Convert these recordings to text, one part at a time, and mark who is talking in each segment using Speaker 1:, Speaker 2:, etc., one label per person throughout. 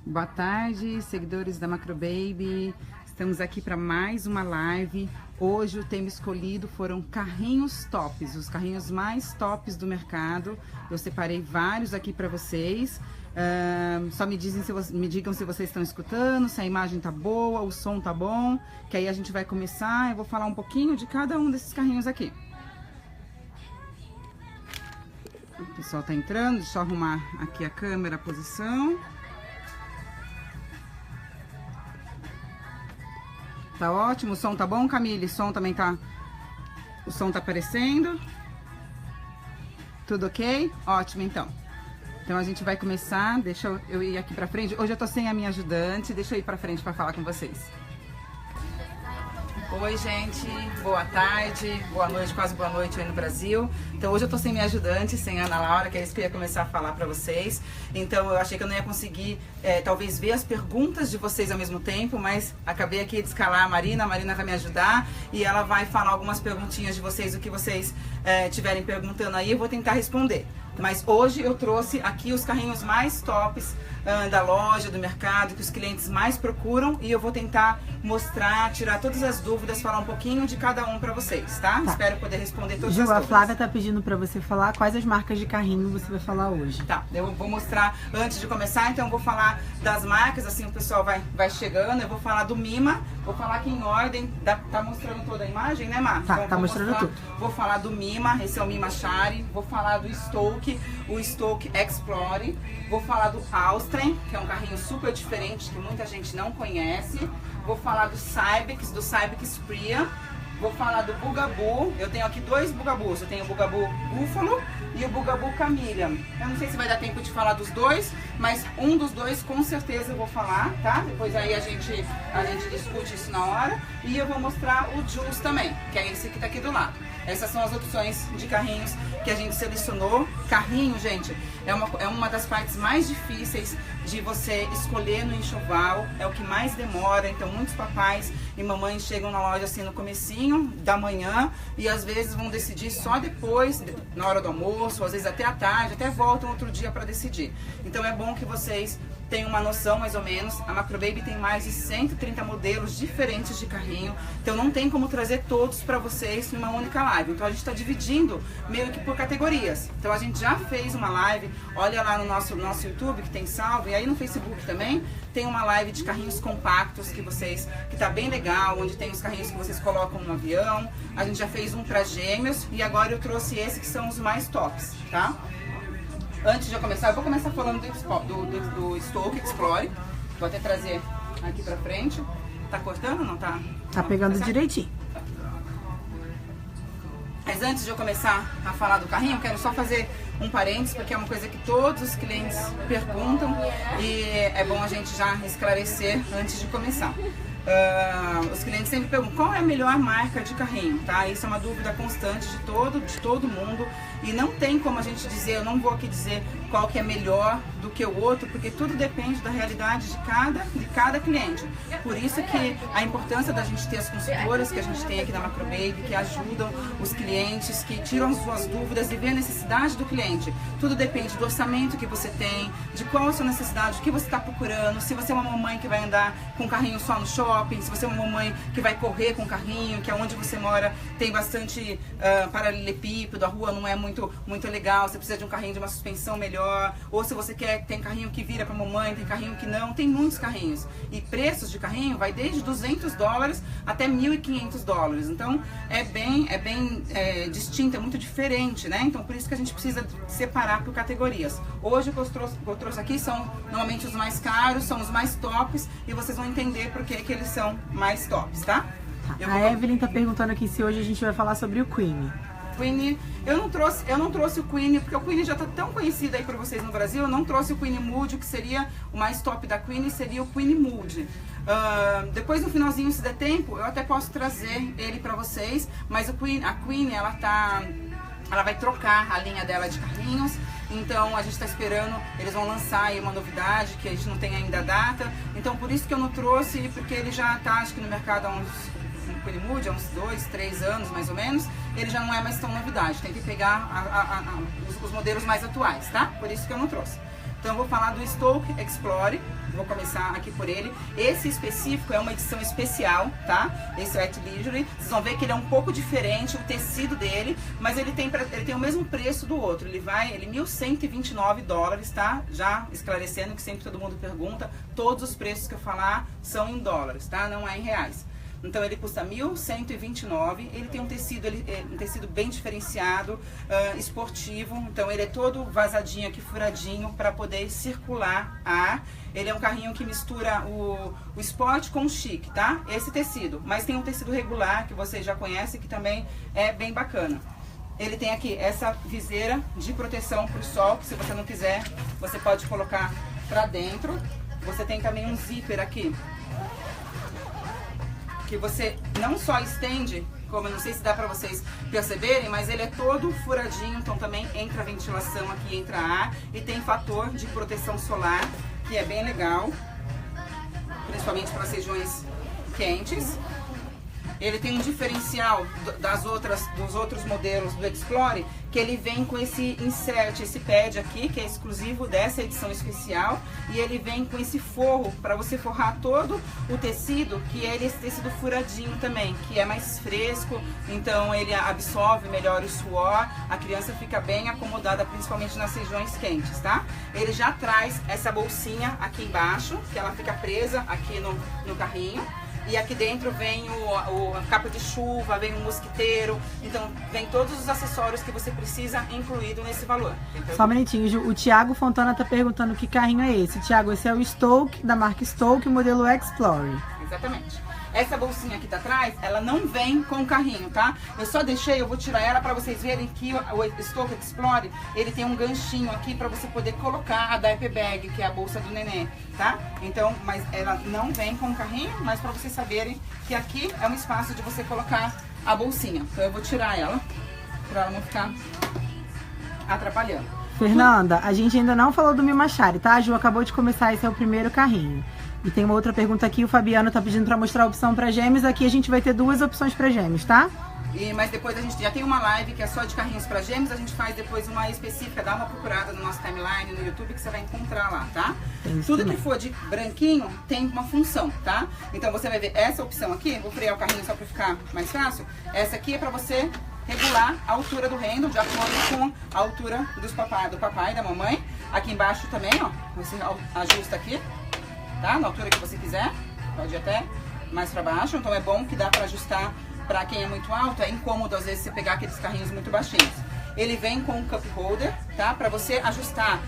Speaker 1: Boa tarde, seguidores da Macrobaby. Estamos aqui para mais uma live. Hoje o tema escolhido foram carrinhos tops, os carrinhos mais tops do mercado. Eu separei vários aqui para vocês. Só me digam se vocês estão escutando, se a imagem tá boa, o som tá bom, que aí a gente vai começar. Eu vou falar um pouquinho de cada um desses carrinhos aqui. O pessoal tá entrando, deixa eu arrumar aqui a câmera, a posição. Tá ótimo, o som tá bom, Camille? O som também tá... O som tá aparecendo? Tudo ok? Ótimo, então. Então a gente vai começar, deixa eu ir aqui pra frente. Hoje eu tô sem a minha ajudante, deixa eu ir pra frente pra falar com vocês. Oi, gente, boa tarde, boa noite, quase boa noite aí no Brasil. Então hoje eu tô sem minha ajudante, sem a Ana Laura, que é isso que eu ia começar a falar pra vocês. Então eu achei que eu não ia conseguir, talvez, ver as perguntas de vocês ao mesmo tempo, mas acabei aqui de escalar a Marina vai me ajudar e ela vai falar algumas perguntinhas de vocês, o que vocês tiverem perguntando aí, eu vou tentar responder. Mas hoje eu trouxe aqui os carrinhos mais tops da loja, do mercado, que os clientes mais procuram, e eu vou tentar mostrar, tirar todas as dúvidas, falar um pouquinho de cada um pra vocês, tá? Espero poder responder todas as dúvidas.
Speaker 2: A Flávia tá pedindo pra você falar quais as marcas de carrinho você vai falar hoje.
Speaker 1: Tá, eu vou mostrar antes de começar, então eu vou falar das marcas, assim o pessoal vai chegando. Eu vou falar do Mima, vou falar aqui em ordem, tá mostrando toda a imagem, né, Mar?
Speaker 2: Tá,
Speaker 1: então,
Speaker 2: tá mostrando tudo.
Speaker 1: Vou falar do Mima, esse é o Mima Shari, vou falar do Stoke, o Stoke Explore, vou falar do Austrian, que é um carrinho super diferente, que muita gente não conhece, vou falar do Cybex Priya, vou falar do Bugaboo. Eu tenho aqui dois Bugabus, eu tenho o Bugaboo Buffalo e o Bugaboo Camellia. Eu não sei se vai dar tempo de falar dos dois, mas um dos dois com certeza eu vou falar, tá? Depois aí a gente discute isso na hora. E eu vou mostrar o Juice também, que é esse que tá aqui do lado. Essas são as opções de carrinhos que a gente selecionou. Carrinho, gente, é uma das partes mais difíceis de você escolher no enxoval, é o que mais demora. Então muitos papais e mamães chegam na loja assim no comecinho da manhã e às vezes vão decidir só depois, na hora do almoço, ou às vezes até à tarde, até voltam outro dia para decidir. Então é bom que vocês tenham uma noção mais ou menos. A Macrobaby tem mais de 130 modelos diferentes de carrinho, então não tem como trazer todos para vocês numa única live. Então a gente está dividindo meio que por categorias. Então a gente já fez uma live, olha lá no nosso YouTube que tem salvo, e aí no Facebook também tem uma live de carrinhos compactos que tá bem legal, onde tem os carrinhos que vocês colocam no avião. A gente já fez um para gêmeos e agora eu trouxe esse que são os mais tops, tá? Antes de eu começar, eu vou começar falando do Stoke Explore. Vou até trazer aqui pra frente. Tá cortando ou não tá?
Speaker 2: Tá pegando direitinho.
Speaker 1: Mas antes de eu começar a falar do carrinho, eu quero só fazer um parênteses, porque é uma coisa que todos os clientes perguntam e é bom a gente já esclarecer antes de começar. Os clientes sempre perguntam qual é a melhor marca de carrinho, tá? Isso é uma dúvida constante de todo mundo e não tem como a gente dizer, eu não vou aqui dizer qual que é melhor do que o outro, porque tudo depende da realidade de cada cliente. Por isso que a importância da gente ter as consultoras que a gente tem aqui na Macrobaby, que ajudam os clientes, que tiram as suas dúvidas e vê a necessidade do cliente. Tudo depende do orçamento que você tem, de qual é a sua necessidade, o que você está procurando, se você é uma mamãe que vai andar com carrinho só no shopping, se você é uma mamãe que vai correr com carrinho, que é onde você mora tem bastante paralelepípedo, a rua não é muito legal, você precisa de um carrinho de uma suspensão melhor, ou se você tem carrinho que vira para mamãe, tem carrinho que não, tem muitos carrinhos. E preços de carrinho vai desde $200 até $1.500. Então é bem distinto, é muito diferente, né? Então por isso que a gente precisa separar por categorias. Hoje o que eu trouxe aqui são normalmente os mais caros, são os mais tops, e vocês vão entender por que eles são mais tops, tá?
Speaker 2: A Evelyn tá perguntando aqui se hoje a gente vai falar sobre o Queen.
Speaker 1: Eu não trouxe o Queen, porque o Queen já tá tão conhecido aí pra vocês no Brasil. Eu não trouxe o Queen Mood, que seria o mais top da Queen, seria o Queen Mood. Depois no finalzinho, se der tempo, eu até posso trazer ele pra vocês, mas a Queen, ela vai trocar a linha dela de carrinhos, então a gente está esperando, eles vão lançar aí uma novidade, que a gente não tem ainda a data, então por isso que eu não trouxe, porque ele já tá, acho que no mercado há uns uns 2, 3 anos mais ou menos, ele já não é mais tão novidade, tem que pegar os modelos mais atuais, tá? Por isso que eu não trouxe. Então eu vou falar do Stoke Explore, vou começar aqui por ele. Esse específico é uma edição especial, tá? Esse é o At Leisure. Vocês vão ver que ele é um pouco diferente, o tecido dele, mas ele tem o mesmo preço do outro. Ele $1.129, tá? Já esclarecendo que sempre todo mundo pergunta, todos os preços que eu falar são em dólares, tá? Não é em reais. Então ele custa $1.129, ele tem um tecido bem diferenciado, esportivo, então ele é todo vazadinho aqui, furadinho, para poder circular ar. Ele é um carrinho que mistura o esporte com o chique, tá? Esse tecido, mas tem um tecido regular que vocês já conhecem, que também é bem bacana. Ele tem aqui essa viseira de proteção para o sol, que se você não quiser, você pode colocar para dentro. Você tem também um zíper aqui, que você não só estende, como eu não sei se dá pra vocês perceberem, mas ele é todo furadinho, então também entra ventilação aqui, entra ar, e tem fator de proteção solar, que é bem legal, principalmente para as regiões quentes. Ele tem um diferencial dos outros modelos do Explore, que ele vem com esse insert, esse pad aqui, que é exclusivo dessa edição especial, e ele vem com esse forro para você forrar todo o tecido, que é esse tecido furadinho também, que é mais fresco, então ele absorve melhor o suor, a criança fica bem acomodada, principalmente nas regiões quentes, tá? Ele já traz essa bolsinha aqui embaixo, que ela fica presa aqui no carrinho. E aqui dentro vem a capa de chuva, vem o mosquiteiro, então vem todos os acessórios que você precisa incluído nesse valor. Entendeu?
Speaker 2: Só um minutinho, o Thiago Fontana tá perguntando que carrinho é esse. Thiago, esse é o Stoke, da marca Stoke, modelo Explorer.
Speaker 1: Exatamente. Essa bolsinha aqui atrás, ela não vem com o carrinho, tá? Eu só deixei, eu vou tirar ela pra vocês verem que o Stoke Explorer, ele tem um ganchinho aqui pra você poder colocar a diaper bag, que é a bolsa do neném, tá? Então, mas ela não vem com o carrinho, mas pra vocês saberem que aqui é um espaço de você colocar a bolsinha. Então eu vou tirar ela, pra ela não ficar atrapalhando.
Speaker 2: Fernanda, a gente ainda não falou do Mimachari, tá? A Ju acabou de começar, esse é o primeiro carrinho. E tem uma outra pergunta aqui, o Fabiano tá pedindo pra mostrar a opção pra gêmeos. Aqui a gente vai ter 2 opções pra gêmeos, tá?
Speaker 1: Mas depois a gente já tem uma live que é só de carrinhos pra gêmeos, a gente faz depois uma específica, dá uma procurada no nosso timeline, no YouTube, que você vai encontrar lá, tá? Tudo que for de branquinho tem uma função, tá? Então você vai ver essa opção aqui, vou frear o carrinho só pra ficar mais fácil. Essa aqui é pra você regular a altura do handle de acordo com a altura do papai e da mamãe. Aqui embaixo também, ó, você ajusta aqui, tá? Na altura que você quiser, pode ir até mais pra baixo, então é bom que dá pra ajustar pra quem é muito alto, é incômodo às vezes você pegar aqueles carrinhos muito baixinhos. Ele vem com um cup holder, tá? Pra você ajustar,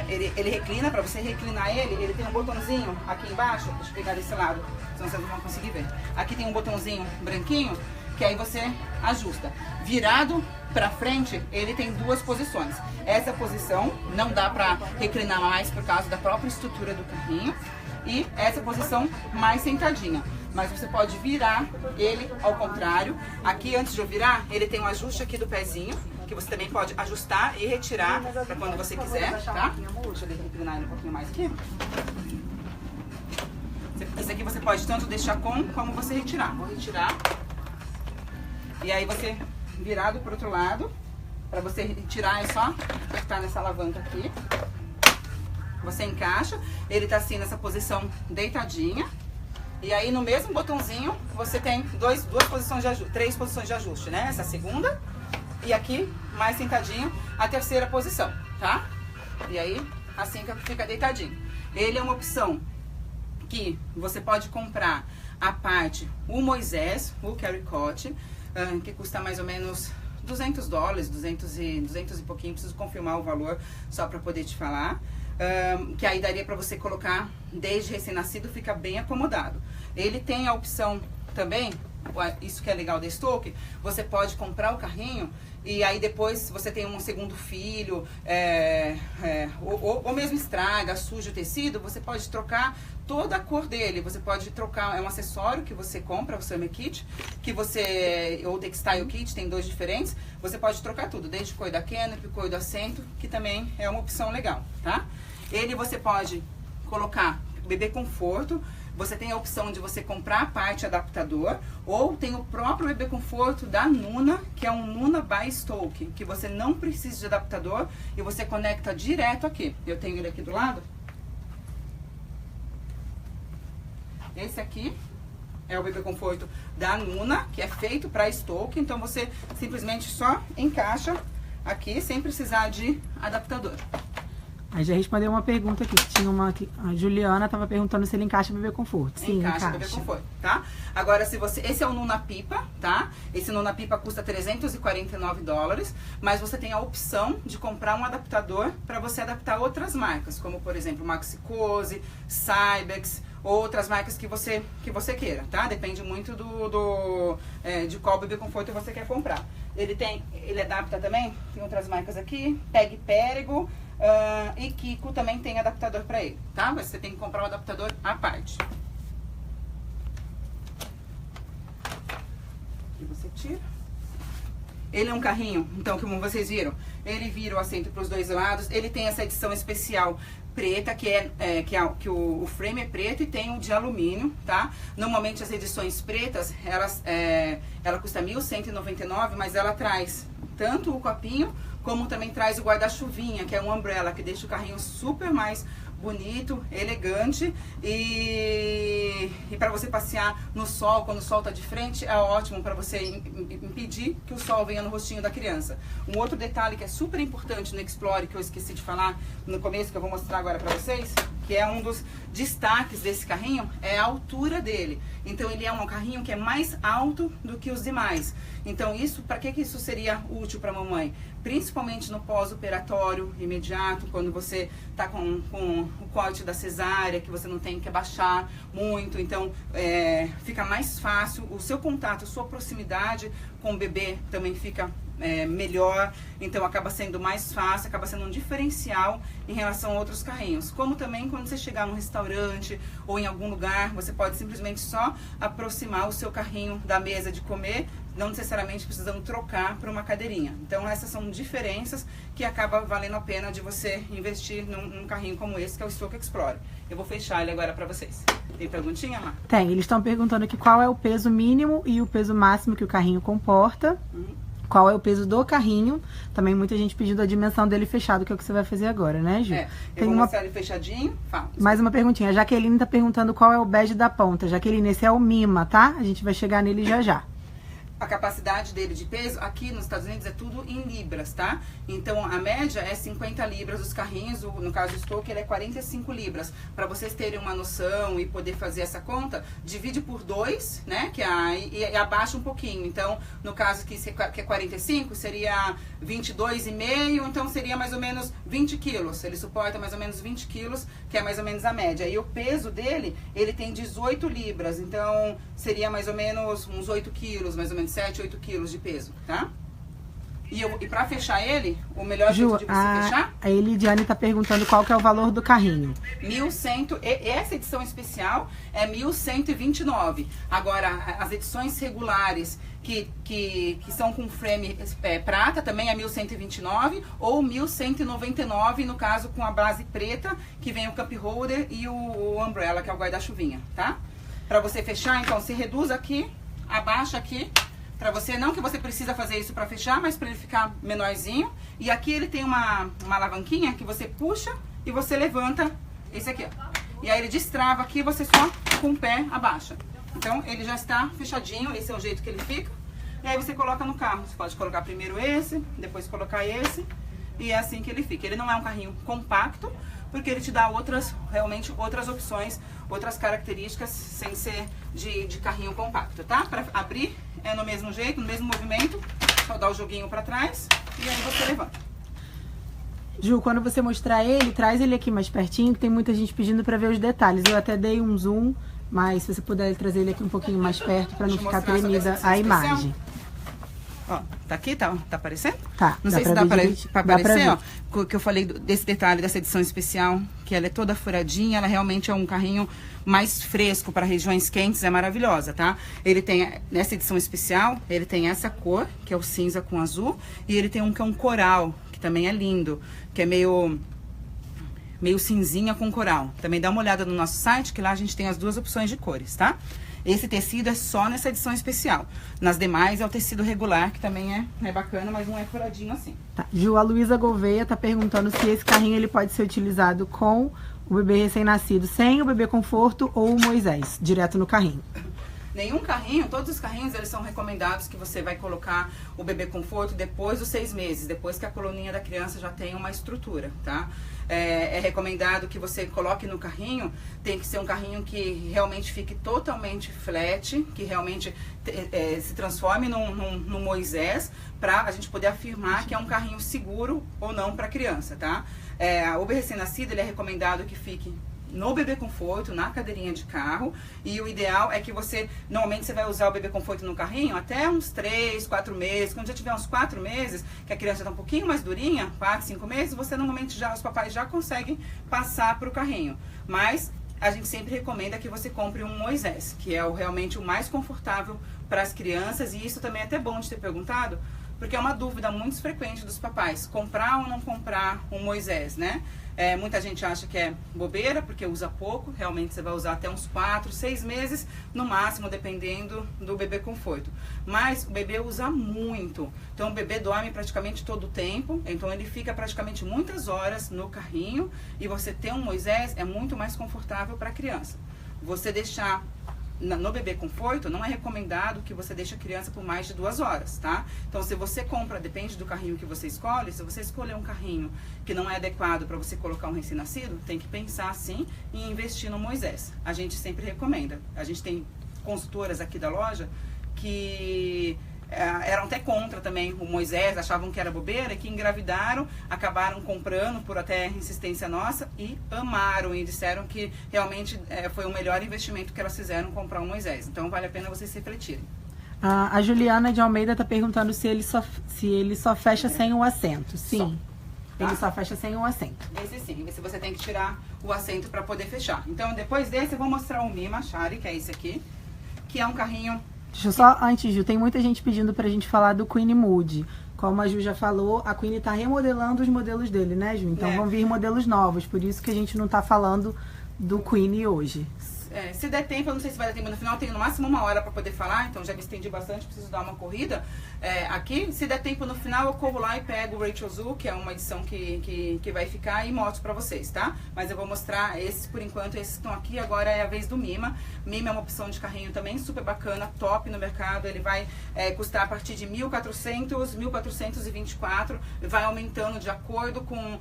Speaker 1: ele reclina, pra você reclinar ele tem um botãozinho aqui embaixo, deixa eu pegar desse lado, senão vocês não vão conseguir ver. Aqui tem um botãozinho branquinho, que aí você ajusta. Virado pra frente, ele tem 2 posições. Essa posição não dá pra reclinar mais por causa da própria estrutura do carrinho. E essa posição mais sentadinha. Mas você pode virar ele ao contrário. Aqui, antes de eu virar, ele tem um ajuste aqui do pezinho, que você também pode ajustar e retirar pra quando você quiser, tá? Deixa eu reclinar ele um pouquinho mais aqui. Esse aqui você pode tanto deixar como você retirar. Vou retirar. E aí você virado pro outro lado, pra você tirar é só apertar nessa alavanca aqui. Você encaixa, ele tá assim nessa posição deitadinha. E aí no mesmo botãozinho você tem 3 posições de ajuste, né? Essa segunda e aqui mais sentadinho a terceira posição, tá? E aí assim que fica deitadinho. Ele é uma opção que você pode comprar a parte, o Moisés, o Carry Cot, que custa mais ou menos $200, 200 e pouquinho, preciso confirmar o valor só para poder te falar. Que aí daria para você colocar desde recém-nascido, fica bem acomodado. Ele tem a opção também, isso que é legal da Stoke, você pode comprar o carrinho e aí depois você tem um segundo filho, ou mesmo estraga, suja o tecido, você pode trocar toda a cor dele. Você pode trocar, é um acessório que você compra, o Summer Kit, ou Textile Kit, tem 2 diferentes. Você pode trocar tudo, desde cor da canopy, cor do assento, que também é uma opção legal, tá? Ele você pode colocar bebê conforto. Você tem a opção de você comprar a parte adaptador, ou tem o próprio bebê conforto da Nuna, que é um Nuna by Stoke, que você não precisa de adaptador e você conecta direto aqui. Eu tenho ele aqui do lado. esse aqui é o bebê conforto da Nuna, que é feito para Stoke. Então você simplesmente só encaixa aqui, sem precisar de adaptador.
Speaker 2: Aí já respondeu uma pergunta aqui, que tinha uma aqui, a Juliana estava perguntando se ele encaixa bebê conforto. Sim, encaixa.
Speaker 1: Bebê conforto, tá? Agora, se você, esse é o Nuna Pipa, tá? Esse Nuna Pipa custa $349, mas você tem a opção de comprar um adaptador para você adaptar outras marcas, como por exemplo, Maxi-Cosi, Cybex, outras marcas que você queira, tá? Depende muito de qual bebê conforto você quer comprar. Ele adapta também, tem outras marcas aqui, Peg Pérego, e Kiko também tem adaptador para ele, tá? Mas você tem que comprar um adaptador à parte. Aqui você tira. Ele é um carrinho, então, como vocês viram, ele vira o assento para os dois lados. Ele tem essa edição especial preta, que o frame é preto e tem o de alumínio, tá? Normalmente as edições pretas, ela custa R$1.199, mas ela traz tanto o copinho, como também traz o guarda-chuvinha, que é um umbrella, que deixa o carrinho super mais bonito, elegante, e para você passear no sol, quando o sol tá de frente, é ótimo para você impedir que o sol venha no rostinho da criança. Um outro detalhe que é super importante no Explore, que eu esqueci de falar no começo, que eu vou mostrar agora para vocês, que é um dos destaques desse carrinho, é a altura dele. Então ele é um carrinho que é mais alto do que os demais. Então isso, para que isso seria útil para a mamãe? Principalmente no pós-operatório imediato, quando você tá com o corte da cesárea, que você não tem que abaixar muito, então fica mais fácil, o seu contato, a sua proximidade com o bebê também fica melhor, então acaba sendo mais fácil, acaba sendo um diferencial em relação a outros carrinhos. Como também quando você chegar num restaurante ou em algum lugar, você pode simplesmente só aproximar o seu carrinho da mesa de comer, não necessariamente precisando trocar para uma cadeirinha. Então essas são diferenças que acaba valendo a pena de você investir num carrinho como esse, que é o Stoke Explore. Eu vou fechar ele agora para vocês. Tem perguntinha, Má?
Speaker 2: Tem, eles estão perguntando aqui qual é o peso mínimo e o peso máximo que o carrinho comporta. Qual é o peso do carrinho? Também muita gente pedindo a dimensão dele fechado, que é o que você vai fazer agora, né, Ju?
Speaker 1: Eu vou mostrar ele fechadinho. Fala.
Speaker 2: Mais uma perguntinha. A Jaqueline tá perguntando qual é o badge da ponta. Jaqueline, esse é o Mima, tá? A gente vai chegar nele já já.
Speaker 1: A capacidade dele de peso, aqui nos Estados Unidos é tudo em libras, tá? Então a média é 50 libras os carrinhos, no caso do Stoke ele é 45 libras. Para vocês terem uma noção e poder fazer essa conta, divide por 2, né? E abaixa um pouquinho. Então, no caso que é 45, seria 22,5, então seria mais ou menos 20 quilos. Ele suporta mais ou menos 20 quilos, que é mais ou menos a média. E o peso dele, ele tem 18 libras, então seria mais ou menos uns 8 quilos, mais ou menos 7, 8 quilos de peso, tá? E pra fechar ele, o melhor jeito de você fechar...
Speaker 2: A Elidiane tá perguntando qual que é o valor do carrinho.
Speaker 1: 1.100, essa edição especial é 1.129. Agora, as edições regulares que são com frame prata também é 1.129 ou 1.199 no caso com a base preta, que vem o cup holder e o umbrella, que é o guarda-chuvinha, tá? Pra você fechar, então, se reduz aqui, abaixa aqui, pra você, não que você precisa fazer isso pra fechar, mas pra ele ficar menorzinho. E aqui ele tem uma alavanquinha que você puxa e você levanta esse aqui, ó. E aí ele destrava aqui, você só com o pé abaixa. Então ele já está fechadinho, esse é o jeito que ele fica. E aí você coloca no carro, você pode colocar primeiro esse, depois colocar esse. E é assim que ele fica. Ele não é um carrinho compacto, porque ele te dá realmente outras opções, outras características, sem ser de carrinho compacto, tá? Para abrir é no mesmo jeito, no mesmo movimento, só dá o joguinho para trás e aí você levanta.
Speaker 2: Ju, quando você mostrar ele, traz ele aqui mais pertinho, que tem muita gente pedindo para ver os detalhes. Eu até dei um zoom, mas se você puder trazer ele aqui um pouquinho mais perto para não ficar tremida a imagem.
Speaker 1: Ó, tá aqui? Tá aparecendo?
Speaker 2: Tá.
Speaker 1: Não sei se dá pra aparecer, ó. Que eu falei desse detalhe dessa edição especial, que ela é toda furadinha, ela realmente é um carrinho mais fresco para regiões quentes, é maravilhosa, tá? Ele tem, nessa edição especial, ele tem essa cor, que é o cinza com azul, e ele tem um que é um coral, que também é lindo, que é meio cinzinha com coral. Também dá uma olhada no nosso site, que lá a gente tem as duas opções de cores, tá? Esse tecido é só nessa edição especial. Nas demais é o tecido regular, que também é bacana, mas não é furadinho assim.
Speaker 2: Tá. Ju, a Luísa Gouveia tá perguntando se esse carrinho ele pode ser utilizado com o bebê recém-nascido sem o bebê conforto ou o Moisés, direto no carrinho?
Speaker 1: Nenhum carrinho, todos os carrinhos, eles são recomendados que você vai colocar o bebê conforto depois dos 6 meses, depois que a coluninha da criança já tem uma estrutura, tá? É recomendado que você coloque no carrinho, tem que ser um carrinho que realmente fique totalmente flat, que realmente se transforme num Moisés, para a gente poder afirmar que é um carrinho seguro ou não para a criança, tá? O bebê recém-nascido, ele é recomendado que fique no bebê conforto, na cadeirinha de carro, e o ideal é que normalmente você vai usar o bebê conforto no carrinho até uns 3, 4 meses, quando já tiver uns 4 meses, que a criança está um pouquinho mais durinha, 4, 5 meses, os papais já conseguem passar para o carrinho, mas a gente sempre recomenda que você compre um Moisés, que é realmente o mais confortável para as crianças, e isso também é até bom de ter perguntado, porque é uma dúvida muito frequente dos papais, comprar ou não comprar um Moisés, né? Muita gente acha que é bobeira, porque usa pouco, realmente você vai usar até uns 4, 6 meses, no máximo, dependendo do bebê conforto. Mas o bebê usa muito, então o bebê dorme praticamente todo o tempo, então ele fica praticamente muitas horas no carrinho, e você ter um Moisés é muito mais confortável para a criança. Você deixar no bebê conforto, não é recomendado que você deixe a criança por mais de 2 horas, tá? Então, se você compra, depende do carrinho que você escolhe, se você escolher um carrinho que não é adequado para você colocar um recém-nascido, tem que pensar, sim, em investir no Moisés. A gente sempre recomenda. A gente tem consultoras aqui da loja que eram até contra também o Moisés, achavam que era bobeira, que engravidaram, acabaram comprando por até insistência nossa e amaram e disseram que realmente foi o melhor investimento que elas fizeram, comprar um Moisés. Então vale a pena vocês refletirem.
Speaker 2: A Juliana de Almeida está perguntando se ele só fecha sem o assento. Sim, ele só fecha sem o assento.
Speaker 1: Esse sim, esse você tem que tirar o assento para poder fechar. Então depois desse eu vou mostrar o Mima Shari, que é esse aqui, que é um carrinho...
Speaker 2: Deixa eu só, antes, Ju, tem muita gente pedindo pra gente falar do Queen Mood. Como a Ju já falou, a Queen tá remodelando os modelos dele, né, Ju? Então vão vir modelos novos, por isso que a gente não tá falando do Queen hoje.
Speaker 1: Se der tempo, eu não sei se vai dar tempo no final, eu tenho no máximo 1 hora para poder falar, então já me estendi bastante, preciso dar uma corrida aqui. Se der tempo no final, eu corro lá e pego o Rachel Zoo, que é uma edição que vai ficar, e mostro para vocês, tá? Mas eu vou mostrar esses por enquanto, esses que estão aqui, agora é a vez do Mima. Mima é uma opção de carrinho também super bacana, top no mercado, ele vai custar a partir de 1.400, 1.424, vai aumentando de acordo com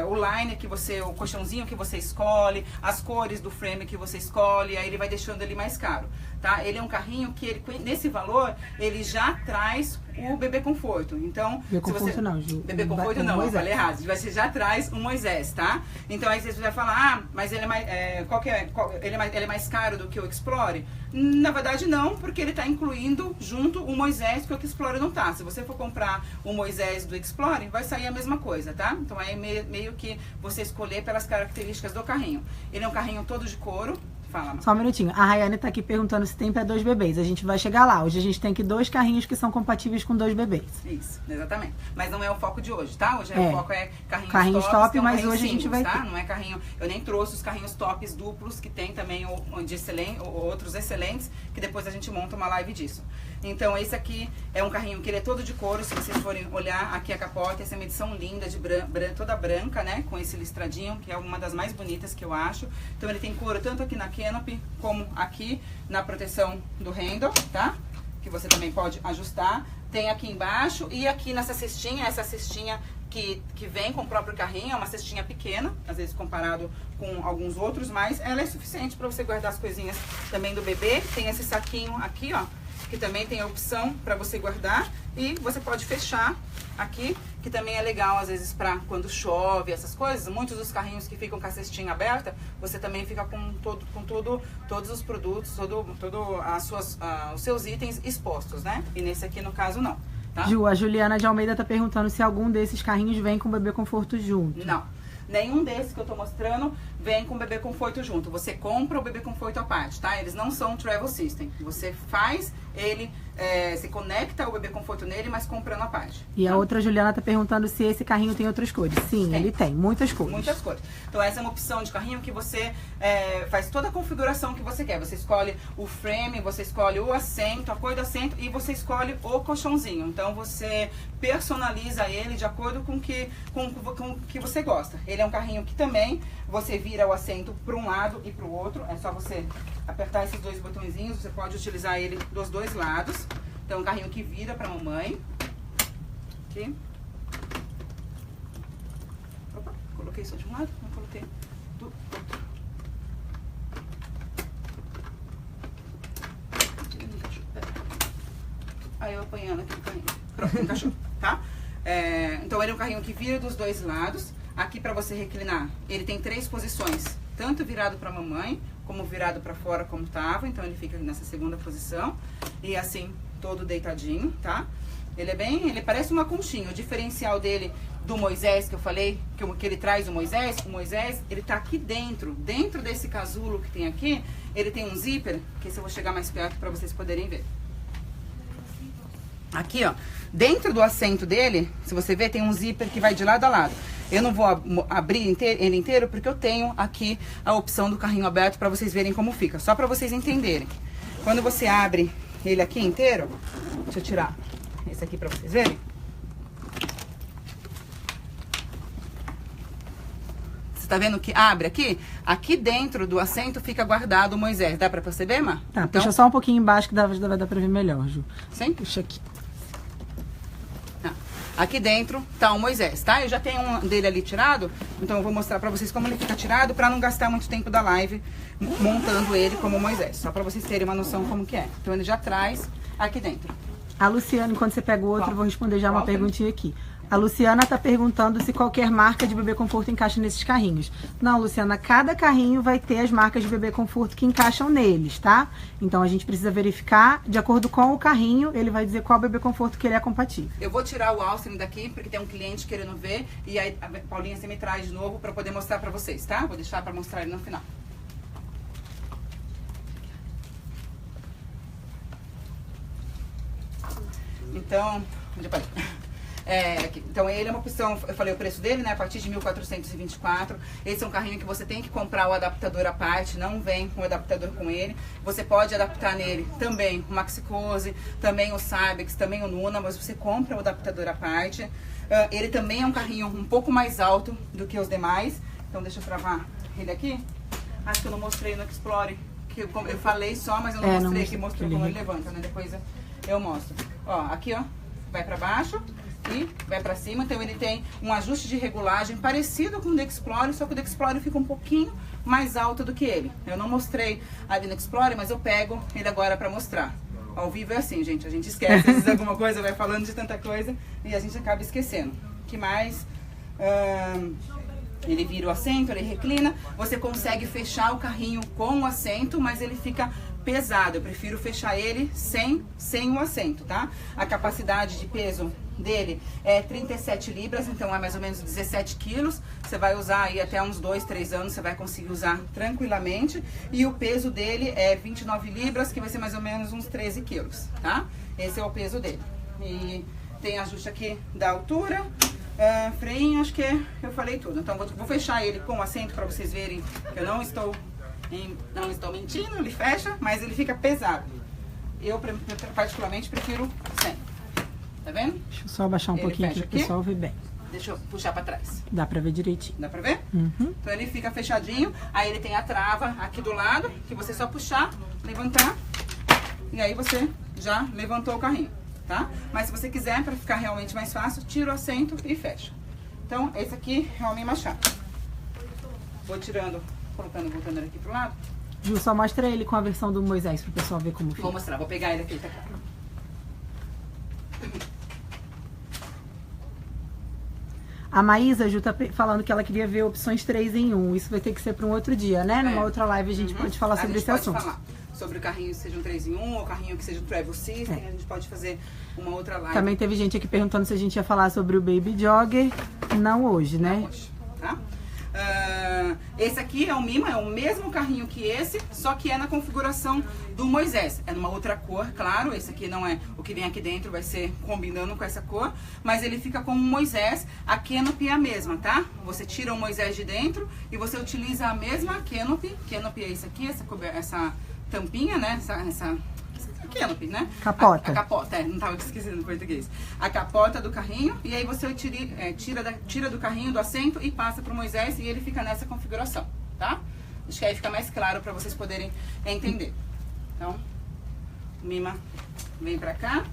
Speaker 1: o line que você, o colchãozinho que você escolhe, as cores do frame que você escolhe, aí ele vai deixando ele mais caro, tá? Ele é um carrinho que ele, nesse valor, ele já traz o bebê conforto. Então,
Speaker 2: bebê conforto não, Ju.
Speaker 1: Bebê conforto não, eu falei errado. Você já traz um Moisés, tá? Então aí você vai falar, mas ele é mais, ele é mais caro do que o Explore? Na verdade não, porque ele está incluindo junto o Moisés que o Explore não tá. Se você for comprar o Moisés do Explore, vai sair a mesma coisa, tá? Então aí meio que você escolher pelas características do carrinho. Ele é um carrinho todo de couro. Fala,
Speaker 2: só um minutinho. A Rayane tá aqui perguntando se tem para 2 bebês. A gente vai chegar lá. Hoje a gente tem aqui 2 carrinhos que são compatíveis com 2 bebês.
Speaker 1: Isso, exatamente. Mas não é o foco de hoje, tá? Hoje o foco é
Speaker 2: carrinhos top, mas hoje
Speaker 1: simples,
Speaker 2: a gente vai
Speaker 1: tá? Não é carrinho... Eu nem trouxe os carrinhos tops duplos, que tem também outros excelentes, que depois a gente monta uma live disso. Então esse aqui é um carrinho que ele é todo de couro. Se vocês forem olhar aqui a capota, essa é uma edição linda, toda branca, né? Com esse listradinho, que é uma das mais bonitas que eu acho. Então ele tem couro tanto aqui na canopy, como aqui na proteção do handle, tá? Que você também pode ajustar. Tem aqui embaixo e aqui nessa cestinha, essa cestinha que vem com o próprio carrinho, é uma cestinha pequena, às vezes comparado com alguns outros, mas ela é suficiente para você guardar as coisinhas também do bebê. Tem esse saquinho aqui, ó, que também tem a opção para você guardar, e você pode fechar aqui, que também é legal às vezes para quando chove, essas coisas. Muitos dos carrinhos que ficam com a cestinha aberta, você também fica com todos os produtos, os seus itens expostos, né? E nesse aqui no caso não, tá?
Speaker 2: Ju, a Juliana de Almeida tá perguntando se algum desses carrinhos vem com o bebê conforto junto.
Speaker 1: Não. Nenhum desses que eu tô mostrando vem com o bebê conforto junto. Você compra o bebê conforto à parte, tá? Eles não são travel system. Você faz ele, você conecta o bebê conforto nele, mas comprando à parte.
Speaker 2: E a outra Juliana tá perguntando se esse carrinho tem outras cores. Sim, ele tem. Muitas cores.
Speaker 1: Muitas cores. Então essa é uma opção de carrinho que você faz toda a configuração que você quer. Você escolhe o frame, você escolhe o assento, a cor do assento, e você escolhe o colchãozinho. Então você personaliza ele de acordo com o que você gosta. Ele é um carrinho que também você vira o assento para um lado e para o outro. É só você apertar esses dois botõezinhos, você pode utilizar ele dos dois lados. Então, é um carrinho que vira para mamãe. Aqui. Opa, coloquei só de um lado, não coloquei do outro. Aí eu apanhando aqui o carrinho. Pronto, encaixou, tá? Então ele é um carrinho que vira dos dois lados. Aqui pra você reclinar, ele tem 3 posições. Tanto virado pra mamãe, como virado pra fora como tava. Então ele fica nessa segunda posição. E assim, todo deitadinho, tá? Ele parece uma conchinha. O diferencial dele do Moisés, que eu falei, que ele traz o Moisés, ele tá aqui dentro. Dentro desse casulo que tem aqui, ele tem um zíper, que esse eu vou chegar mais perto pra vocês poderem ver. Aqui, ó, dentro do assento dele, se você ver, tem um zíper que vai de lado a lado. Eu não vou abrir ele inteiro, porque eu tenho aqui a opção do carrinho aberto para vocês verem como fica. Só para vocês entenderem. Quando você abre ele aqui inteiro, deixa eu tirar esse aqui para vocês verem. Você tá vendo que abre aqui? Aqui dentro do assento fica guardado o Moisés. Dá para perceber, Má?
Speaker 2: Tá,
Speaker 1: então,
Speaker 2: puxa só um pouquinho embaixo que vai dar para ver melhor, Ju.
Speaker 1: Sim?
Speaker 2: Puxa aqui.
Speaker 1: Aqui dentro tá o Moisés, tá? Eu já tenho um dele ali tirado, então eu vou mostrar pra vocês como ele fica tirado, pra não gastar muito tempo da live montando ele como Moisés. Só pra vocês terem uma noção como que é. Então ele já traz aqui dentro.
Speaker 2: A Luciana, enquanto você pega o outro, eu vou responder já uma perguntinha aqui. A Luciana tá perguntando se qualquer marca de bebê conforto encaixa nesses carrinhos. Não, Luciana, cada carrinho vai ter as marcas de bebê conforto que encaixam neles, tá? Então a gente precisa verificar, de acordo com o carrinho, ele vai dizer qual bebê conforto que ele é compatível.
Speaker 1: Eu vou tirar o Austin daqui, porque tem um cliente querendo ver, e aí, Paulinha, você me traz de novo pra poder mostrar pra vocês, tá? Vou deixar pra mostrar ele no final. Então, depois... então ele é uma opção, eu falei o preço dele, né, a partir de 1.424. Esse é um carrinho que você tem que comprar o adaptador à parte, não vem com o adaptador com ele. Você pode adaptar nele também o Maxi-Cosi, também o Cybex, também o Nuna, mas você compra o adaptador à parte. Ele também é um carrinho um pouco mais alto do que os demais. Então deixa eu travar ele aqui. Acho que eu não mostrei no Explore, que eu falei só, mas eu não mostrei aqui, mostrou como ele levanta, né, depois eu mostro. Ó, aqui ó, vai pra baixo e vai pra cima, então ele tem um ajuste de regulagem parecido com o do Explorer, só que o do Explorer fica um pouquinho mais alto do que ele. Eu não mostrei ali no Explorer, mas eu pego ele agora pra mostrar. Ao vivo é assim, gente, a gente esquece, às vezes alguma coisa, vai falando de tanta coisa e a gente acaba esquecendo. O que mais? Ele vira o assento, ele reclina, você consegue fechar o carrinho com o assento, mas ele fica pesado. Eu prefiro fechar ele sem o assento, tá? A capacidade de peso dele é 37 libras, então é mais ou menos 17 quilos. Você vai usar aí até uns 2, 3 anos, você vai conseguir usar tranquilamente. E o peso dele é 29 libras, que vai ser mais ou menos uns 13 quilos, tá? Esse é o peso dele. E tem ajuste aqui da altura, freio, acho que eu falei tudo. Então vou fechar ele com o assento para vocês verem que eu não estou mentindo, ele fecha, mas ele fica pesado. Eu particularmente prefiro sem. Tá vendo?
Speaker 2: Deixa eu só abaixar um pouquinho aqui pro pessoal ver bem.
Speaker 1: Deixa eu puxar pra trás.
Speaker 2: Dá pra ver direitinho.
Speaker 1: Dá pra ver?
Speaker 2: Uhum.
Speaker 1: Então ele fica fechadinho, aí ele tem a trava aqui do lado, que você só puxar, levantar, e aí você já levantou o carrinho, tá? Mas se você quiser, pra ficar realmente mais fácil, tira o assento e fecha. Então esse aqui é o Homem Machado. Vou tirando, voltando ele aqui pro lado.
Speaker 2: Ju, só mostra ele com a versão do Moisés pro pessoal ver como fica.
Speaker 1: Vou mostrar, vou pegar ele aqui, tá?
Speaker 2: A Maísa, Ju, tá falando que ela queria ver opções 3 em 1. Isso vai ter que ser para um outro dia, né? Numa outra live a gente pode falar sobre esse assunto.
Speaker 1: Falar sobre o carrinho que seja um 3 em 1 ou carrinho que seja um Travel System. A gente pode fazer uma outra live.
Speaker 2: Também teve gente aqui perguntando se a gente ia falar sobre o Baby Jogger. Não hoje, né?
Speaker 1: Não hoje, tá? Esse aqui é o Mima, é o mesmo carrinho que esse, só que é na configuração do Moisés. É numa outra cor, claro, esse aqui não é o que vem aqui dentro, vai ser combinando com essa cor, mas ele fica com o Moisés, a canopy é a mesma, tá? Você tira o Moisés de dentro e você utiliza a mesma canopy é isso aqui, essa tampinha, né? Essa canopy, né?
Speaker 2: Capota.
Speaker 1: A capota, não tava esquecendo em português. A capota do carrinho, e aí você tira do carrinho, do assento e passa pro Moisés e ele fica nessa configuração, tá? Acho que aí fica mais claro pra vocês poderem entender. Então, o Mima vem pra cá.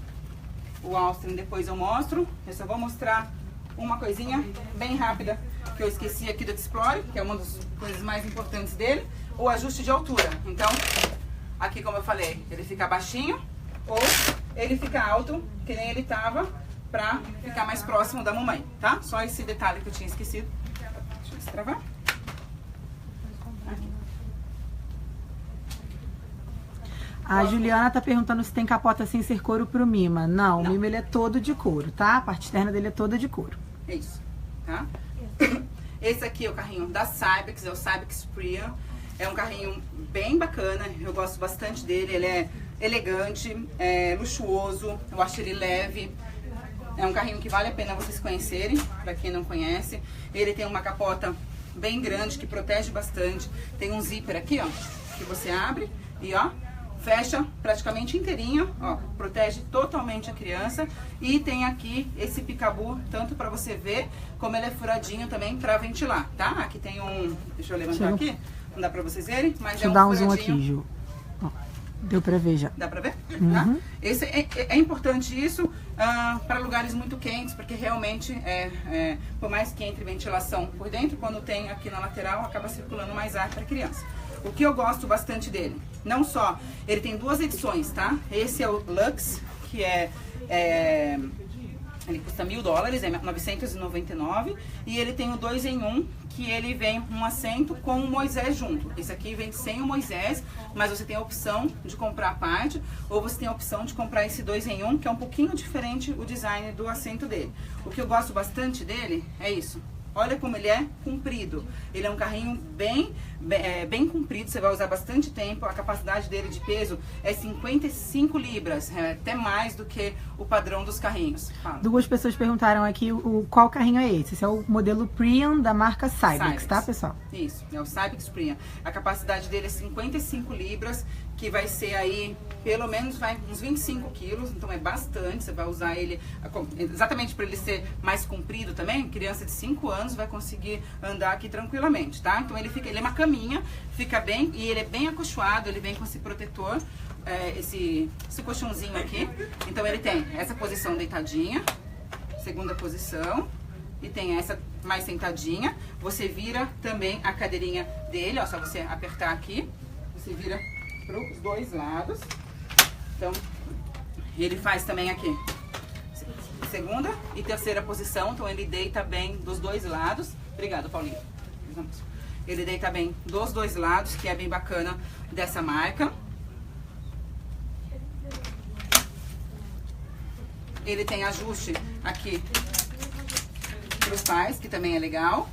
Speaker 1: O Austrian depois eu mostro. Eu só vou mostrar uma coisinha bem rápida que eu esqueci aqui do Explore, que é uma das coisas mais importantes dele, o ajuste de altura. Então, aqui como eu falei, ele fica baixinho ou ele fica alto, que nem ele tava, pra ficar mais próximo da mamãe, tá? Só esse detalhe que eu tinha esquecido. Deixa eu destravar.
Speaker 2: A Juliana tá perguntando se tem capota sem ser couro pro Mima. Não, o Mima ele é todo de couro, tá? A parte externa dele é toda de couro.
Speaker 1: É isso, tá? Esse aqui é o carrinho da Cybex, é o Cybex Priya. É um carrinho bem bacana, eu gosto bastante dele. Ele é elegante, é luxuoso, eu acho ele leve. É um carrinho que vale a pena vocês conhecerem, pra quem não conhece. Ele tem uma capota bem grande, que protege bastante. Tem um zíper aqui, ó, que você abre e, ó, fecha praticamente inteirinho, ó, protege totalmente a criança. E tem aqui esse picabu, tanto pra você ver, como ele é furadinho também pra ventilar, tá? Aqui tem um, deixa eu levantar aqui, não dá pra vocês verem, mas
Speaker 2: deixa
Speaker 1: é um
Speaker 2: eu dar um
Speaker 1: furadinho.
Speaker 2: zoom aqui, Ju. Ó, deu pra ver já.
Speaker 1: Dá pra ver?
Speaker 2: Uhum.
Speaker 1: Tá? Esse é importante isso para lugares muito quentes, porque realmente, por mais que entre ventilação por dentro, quando tem aqui na lateral, acaba circulando mais ar para a criança. O que eu gosto bastante dele, não só, ele tem duas edições, tá? Esse é o Luxe, que ele custa $1.000, é 999, e ele tem o 2 em 1, que ele vem um assento com o Moisés junto. Esse aqui vem sem o Moisés, mas você tem a opção de comprar a parte, ou você tem a opção de comprar esse 2 em 1, que é um pouquinho diferente o design do assento dele. O que eu gosto bastante dele é isso. Olha como ele é comprido. Ele é um carrinho bem comprido, você vai usar bastante tempo. A capacidade dele de peso é 55 libras, até mais do que o padrão dos carrinhos. Fala.
Speaker 2: Duas pessoas perguntaram aqui qual carrinho é esse. Esse é o modelo Priam da marca Cybex, tá, pessoal?
Speaker 1: Isso, é o Cybex Priam. A capacidade dele é 55 libras, que vai ser aí, pelo menos, uns 25 quilos, então é bastante. Você vai usar ele exatamente para ele ser mais comprido também. Criança de 5 anos vai conseguir andar aqui tranquilamente, tá? Então ele é uma caminha, fica bem, e ele é bem acolchoado, ele vem com esse protetor, esse colchãozinho aqui. Então ele tem essa posição deitadinha, segunda posição, e tem essa mais sentadinha. Você vira também a cadeirinha dele, ó, só você apertar aqui, você vira para os dois lados. Então, ele faz também aqui segunda e terceira posição, então ele deita bem dos dois lados. Obrigada, Paulinho. Ele deita bem dos dois lados, que é bem bacana dessa marca. Ele tem ajuste aqui para os pais, que também é legal.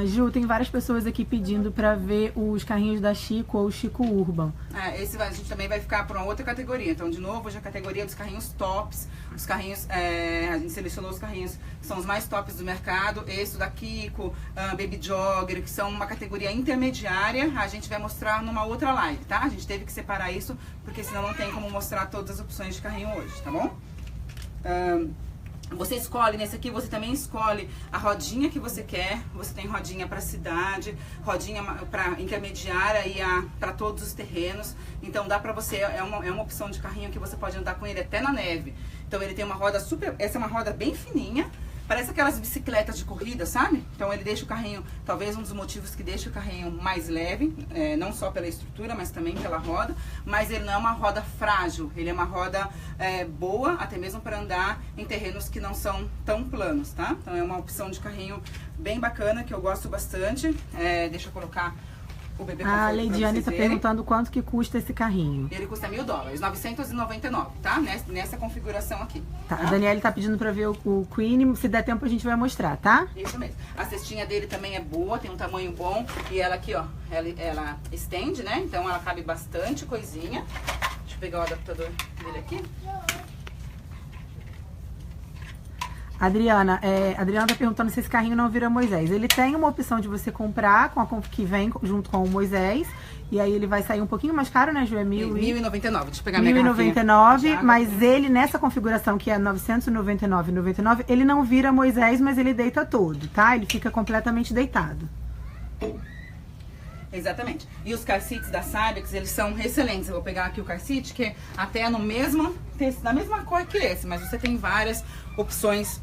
Speaker 2: Ju, tem várias pessoas aqui pedindo pra ver os carrinhos da Chico ou Chico Urban.
Speaker 1: Esse a gente também vai ficar para uma outra categoria. Então, de novo, hoje a categoria dos carrinhos tops. Os carrinhos, a gente selecionou os carrinhos que são os mais tops do mercado. Esse da Kiko, Baby Jogger, que são uma categoria intermediária. A gente vai mostrar numa outra live, tá? A gente teve que separar isso, porque senão não tem como mostrar todas as opções de carrinho hoje, tá bom? Você escolhe, nesse aqui você também escolhe a rodinha que você quer. Você tem rodinha para cidade, rodinha para intermediária e para todos os terrenos. Então dá pra você, é uma opção de carrinho que você pode andar com ele até na neve. Então ele tem uma roda essa é uma roda bem fininha. Parece aquelas bicicletas de corrida, sabe? Então ele deixa o carrinho, talvez um dos motivos que deixa o carrinho mais leve, não só pela estrutura, mas também pela roda. Mas ele não é uma roda frágil, ele é uma roda boa, até mesmo para andar em terrenos que não são tão planos, tá? Então é uma opção de carrinho bem bacana, que eu gosto bastante. Deixa eu colocar o bebê conforto.
Speaker 2: A Leidiane tá perguntando quanto que custa esse carrinho.
Speaker 1: Ele custa $1.000, 999, tá? Nessa configuração aqui.
Speaker 2: Tá, a Daniela tá pedindo pra ver o Queen, se der tempo a gente vai mostrar, tá?
Speaker 1: Isso mesmo. A cestinha dele também é boa, tem um tamanho bom. E ela aqui, ó, ela estende, né? Então ela cabe bastante coisinha. Deixa eu pegar o adaptador dele aqui.
Speaker 2: Adriana tá perguntando se esse carrinho não vira Moisés. Ele tem uma opção de você comprar que vem junto com o Moisés. E aí ele vai sair um pouquinho mais caro, né, Ju? É
Speaker 1: 1.099. Deixa eu pegar minha garrafinha.
Speaker 2: 1.099, mas ele nessa configuração que é 999,99, ele não vira Moisés, mas ele deita todo, tá? Ele fica completamente deitado.
Speaker 1: Exatamente. E os car seats da Cybex, eles são excelentes. Eu vou pegar aqui o car seat, que é até na mesma cor que esse, mas você tem várias opções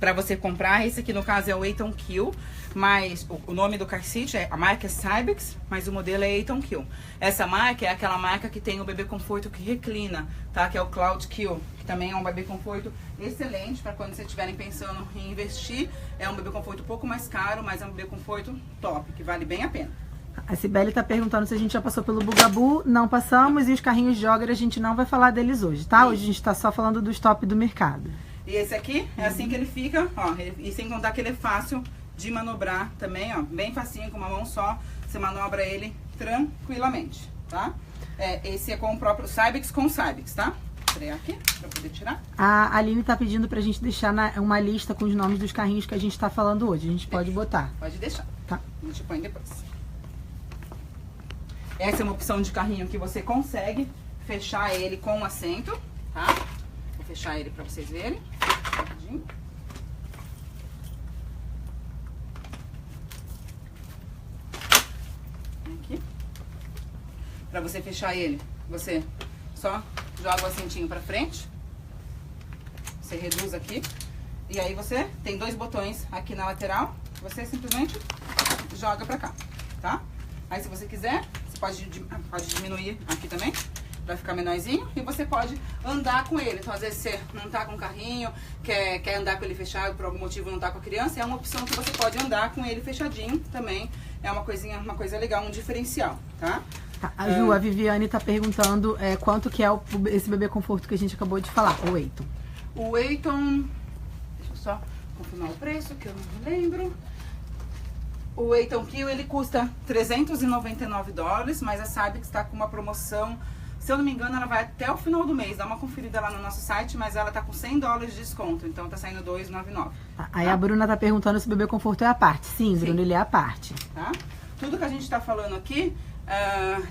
Speaker 1: para você comprar. Esse aqui, no caso, é o Eitan Kill, mas o nome do car seat, a marca é Cybex, mas o modelo é Eitan Kill. Essa marca é aquela marca que tem o bebê conforto que reclina, tá? Que é o Cloud Kill, que também é um bebê conforto excelente para quando vocês estiverem pensando em investir. É um bebê conforto um pouco mais caro, mas é um bebê conforto top, que vale bem a pena.
Speaker 2: A Cibele tá perguntando se a gente já passou pelo Bugaboo. Não passamos, e os carrinhos Jogger a gente não vai falar deles hoje, tá? Hoje a gente tá só falando dos top do mercado.
Speaker 1: E esse aqui é assim que ele fica, ó, e sem contar que ele é fácil de manobrar também, ó, bem facinho, com uma mão só, você manobra ele tranquilamente, tá? Esse é com o próprio Cybex com Cybex, tá? Vou tirar aqui, pra poder tirar.
Speaker 2: A Aline tá pedindo pra gente deixar uma lista com os nomes dos carrinhos que a gente tá falando hoje. A gente pode botar.
Speaker 1: Pode deixar.
Speaker 2: Tá.
Speaker 1: A gente põe depois. Essa é uma opção de carrinho que você consegue fechar ele com o assento, tá? Vou fechar ele pra vocês verem. Rapidinho. Aqui. Pra você fechar ele, você só joga o assentinho pra frente. Você reduz aqui. E aí você tem dois botões aqui na lateral. Você simplesmente joga pra cá, tá? Aí se você quiser, você pode diminuir aqui também, pra ficar menorzinho. E você pode andar com ele. Então às vezes você não tá com o carrinho, quer andar com ele fechado, por algum motivo não tá com a criança. É uma opção que você pode andar com ele fechadinho também. É uma coisa legal, um diferencial, tá?
Speaker 2: A Ju, a Viviane tá perguntando quanto que é esse bebê conforto que a gente acabou de falar, o Eitan.
Speaker 1: O Eitan, deixa eu só confirmar o preço, que eu não lembro. O Eitan Kill, ele custa $399, mas a Cybex está com uma promoção, se eu não me engano, ela vai até o final do mês. Dá uma conferida lá no nosso site, mas ela tá com $100 de desconto, então tá saindo $299.
Speaker 2: Aí a Bruna tá perguntando se o bebê conforto é a parte. Sim, Bruna, ele é a parte.
Speaker 1: Tá? Tudo que a gente tá falando aqui,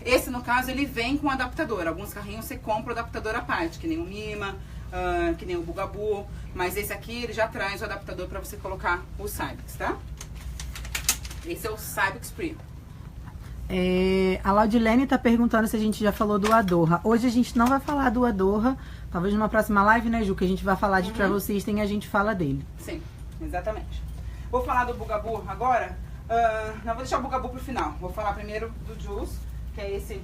Speaker 1: esse no caso, ele vem com adaptador. Alguns carrinhos você compra o adaptador à parte, que nem o Mima, que nem o Bugaboo, mas esse aqui ele já traz o adaptador para você colocar o Cybex, tá? Esse é o Cybex Free.
Speaker 2: A Laudilene tá perguntando se a gente já falou do Adorra. Hoje a gente não vai falar do Adorra, talvez numa próxima live, né, Ju, que a gente vai falar de Travel System e a gente fala dele.
Speaker 1: Sim, exatamente. Vou falar do Bugaboo agora. Não, vou deixar o Bugaboo pro final. Vou falar primeiro do Juice, que é esse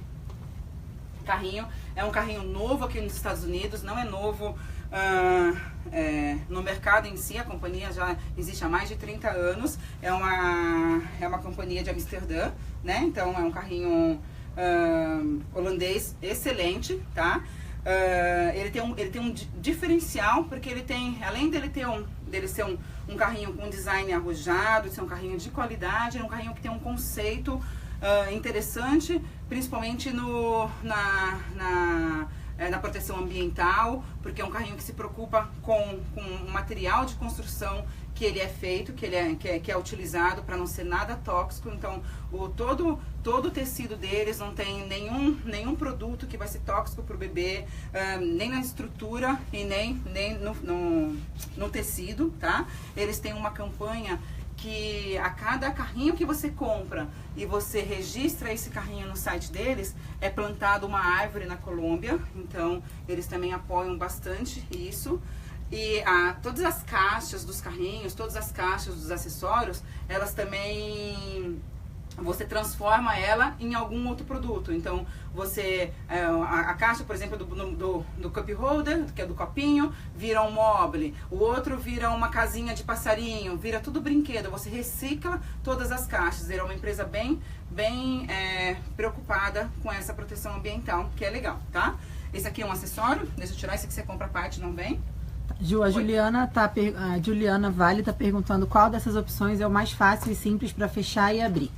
Speaker 1: carrinho. É um carrinho novo aqui nos Estados Unidos, não é novo no mercado em si. A companhia já existe há mais de 30 anos. É uma companhia de Amsterdã, né? Então é um carrinho holandês excelente, tá? Ele tem um diferencial, porque ele tem, além dele ser um carrinho com design arrojado, de ser um carrinho de qualidade, é um carrinho que tem um conceito interessante, principalmente na proteção ambiental, porque é um carrinho que se preocupa com o material de construção que ele é feito, que é utilizado para não ser nada tóxico. Então todo o tecido deles não tem nenhum produto que vai ser tóxico para o bebê, nem na estrutura e nem no tecido, tá? Eles têm uma campanha que a cada carrinho que você compra e você registra esse carrinho no site deles, é plantado uma árvore na Colômbia. Então eles também apoiam bastante isso. E todas as caixas dos carrinhos, todas as caixas dos acessórios, elas também, você transforma ela em algum outro produto. Então você, a caixa, por exemplo, do cup holder, que é do copinho, vira um mobile. O outro vira uma casinha de passarinho, vira tudo brinquedo. Você recicla todas as caixas. Ele é uma empresa bem preocupada com essa proteção ambiental, que é legal, tá? Esse aqui é um acessório. Deixa eu tirar, esse aqui você compra a parte, não vem.
Speaker 2: Ju, a Juliana Vale tá perguntando qual dessas opções é o mais fácil e simples para fechar e abrir.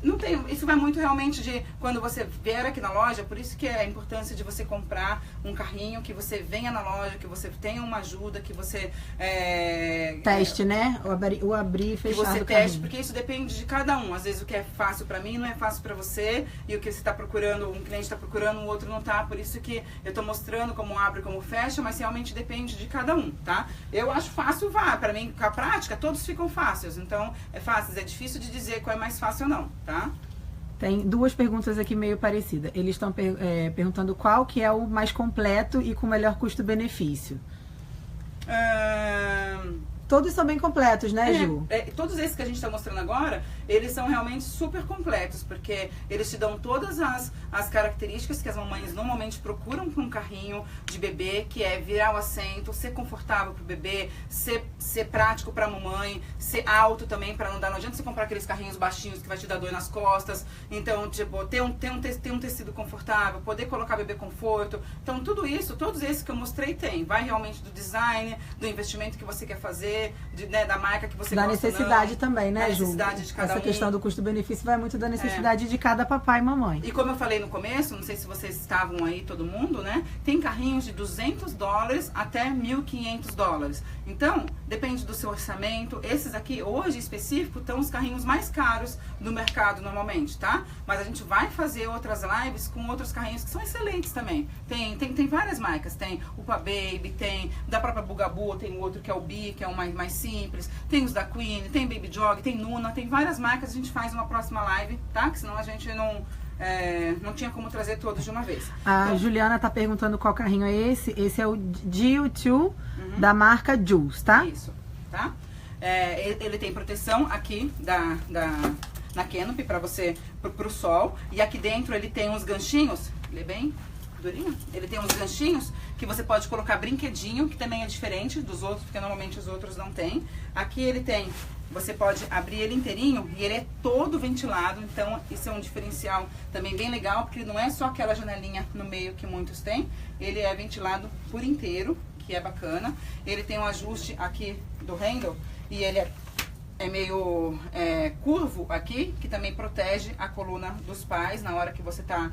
Speaker 1: Não tem, isso vai muito realmente de quando você vier aqui na loja, por isso que é a importância de você comprar um carrinho, que você venha na loja, que você tenha uma ajuda, que você
Speaker 2: teste, né? O abrir e fechar.
Speaker 1: Que você teste, porque isso depende de cada um. Às vezes o que é fácil pra mim não é fácil pra você, e o que você tá procurando, um cliente tá procurando, o outro não tá. Por isso que eu tô mostrando como abre e como fecha, mas realmente depende de cada um, tá? Eu acho fácil, pra mim, com a prática, todos ficam fáceis. Então, é fácil, é difícil de dizer qual é mais fácil ou não. tá?
Speaker 2: Tem duas perguntas aqui meio parecidas. Eles estão perguntando qual que é o mais completo e com melhor custo-benefício. Todos são bem completos, né, Ju?
Speaker 1: Todos esses que a gente está mostrando agora, eles são realmente super completos, porque eles te dão todas as características que as mamães normalmente procuram para um carrinho de bebê, que é virar o assento, ser confortável para o bebê, ser prático para a mamãe, ser alto também, para não dar. Não adianta você comprar aqueles carrinhos baixinhos que vai te dar dor nas costas. Então, tipo, ter um tecido confortável, poder colocar bebê conforto. Então, tudo isso, todos esses que eu mostrei tem. Vai realmente do design, do investimento que você quer fazer, da marca que você gosta.
Speaker 2: Da necessidade
Speaker 1: não,
Speaker 2: também, né, Ju?
Speaker 1: Necessidade de cada
Speaker 2: Essa questão do custo-benefício vai muito da necessidade de cada papai e mamãe.
Speaker 1: E como eu falei no começo, não sei se vocês estavam aí, todo mundo, né? Tem carrinhos de $200 até $1.500. Então, depende do seu orçamento. Esses aqui, hoje específico, estão os carrinhos mais caros do mercado normalmente, tá? Mas a gente vai fazer outras lives com outros carrinhos que são excelentes também. Tem várias marcas. Tem o Upa Baby, tem da própria Bugaboo, tem o outro que é o Bi, que é o mais simples. Tem os da Queen, tem Baby Jog, tem Nuna, tem várias marcas. A gente faz uma próxima live, tá? Que senão a gente não tinha como trazer todos de uma vez.
Speaker 2: A Juliana tá perguntando qual carrinho é esse. Esse é o Geo2 da marca Jules, tá?
Speaker 1: Isso, tá? Ele tem proteção aqui na canopy para você, pro sol. E aqui dentro ele tem uns ganchinhos. Ele é bem durinho. Ele tem uns ganchinhos que você pode colocar brinquedinho, que também é diferente dos outros, porque normalmente os outros não tem. Aqui ele tem, você pode abrir ele inteirinho e ele é todo ventilado, então isso é um diferencial também bem legal, porque não é só aquela janelinha no meio que muitos têm, ele é ventilado por inteiro, que é bacana. Ele tem um ajuste aqui do handle e ele é meio curvo aqui, que também protege a coluna dos pais na hora que você tá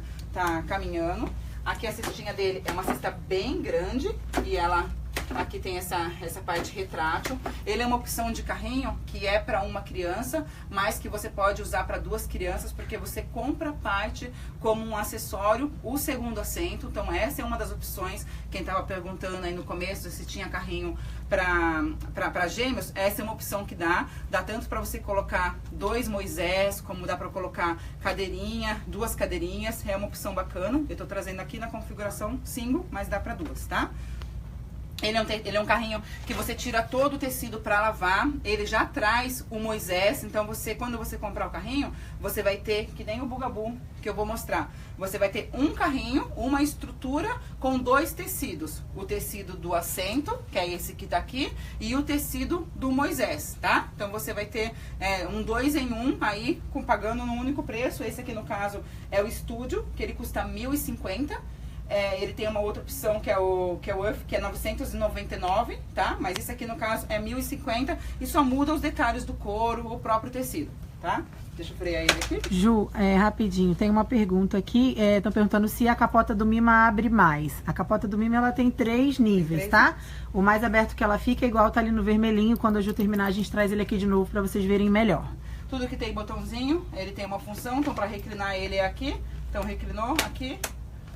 Speaker 1: caminhando. Aqui a cestinha dele é uma cesta bem grande e ela aqui tem essa parte retrátil. Ele é uma opção de carrinho que é para uma criança, mas que você pode usar para duas crianças, porque você compra a parte como um acessório, o segundo assento. Então essa é uma das opções. Quem estava perguntando aí no começo se tinha carrinho para gêmeos, essa é uma opção que dá tanto para você colocar 2 Moisés, como dá para colocar cadeirinha, 2 cadeirinhas, é uma opção bacana. Eu tô trazendo aqui na configuração single, mas dá para 2, tá? Ele é um carrinho que você tira todo o tecido para lavar. Ele já traz o Moisés. Então, quando você comprar o carrinho, você vai ter, que nem o Bugaboo que eu vou mostrar. Você vai ter um carrinho, uma estrutura com 2 tecidos. O tecido do assento, que é esse que tá aqui, e o tecido do Moisés, tá? Então, você vai ter um 2 em 1 aí, pagando no único preço. Esse aqui, no caso, é o Studio, que ele custa R$1.050. Ele tem uma outra opção que é o Earth, que é 999, tá? Mas esse aqui no caso é 1.050 e só muda os detalhes do couro, o próprio tecido, tá? Deixa eu frear ele aqui.
Speaker 2: Ju, rapidinho, tem uma pergunta aqui, estão perguntando se a capota do Mima abre mais. A capota do Mima, ela tem 3 níveis, tá? O mais aberto que ela fica é igual tá ali no vermelhinho. Quando a Ju terminar, a gente traz ele aqui de novo pra vocês verem melhor.
Speaker 1: Tudo que tem botãozinho, ele tem uma função, então pra reclinar ele é aqui. Então reclinou aqui.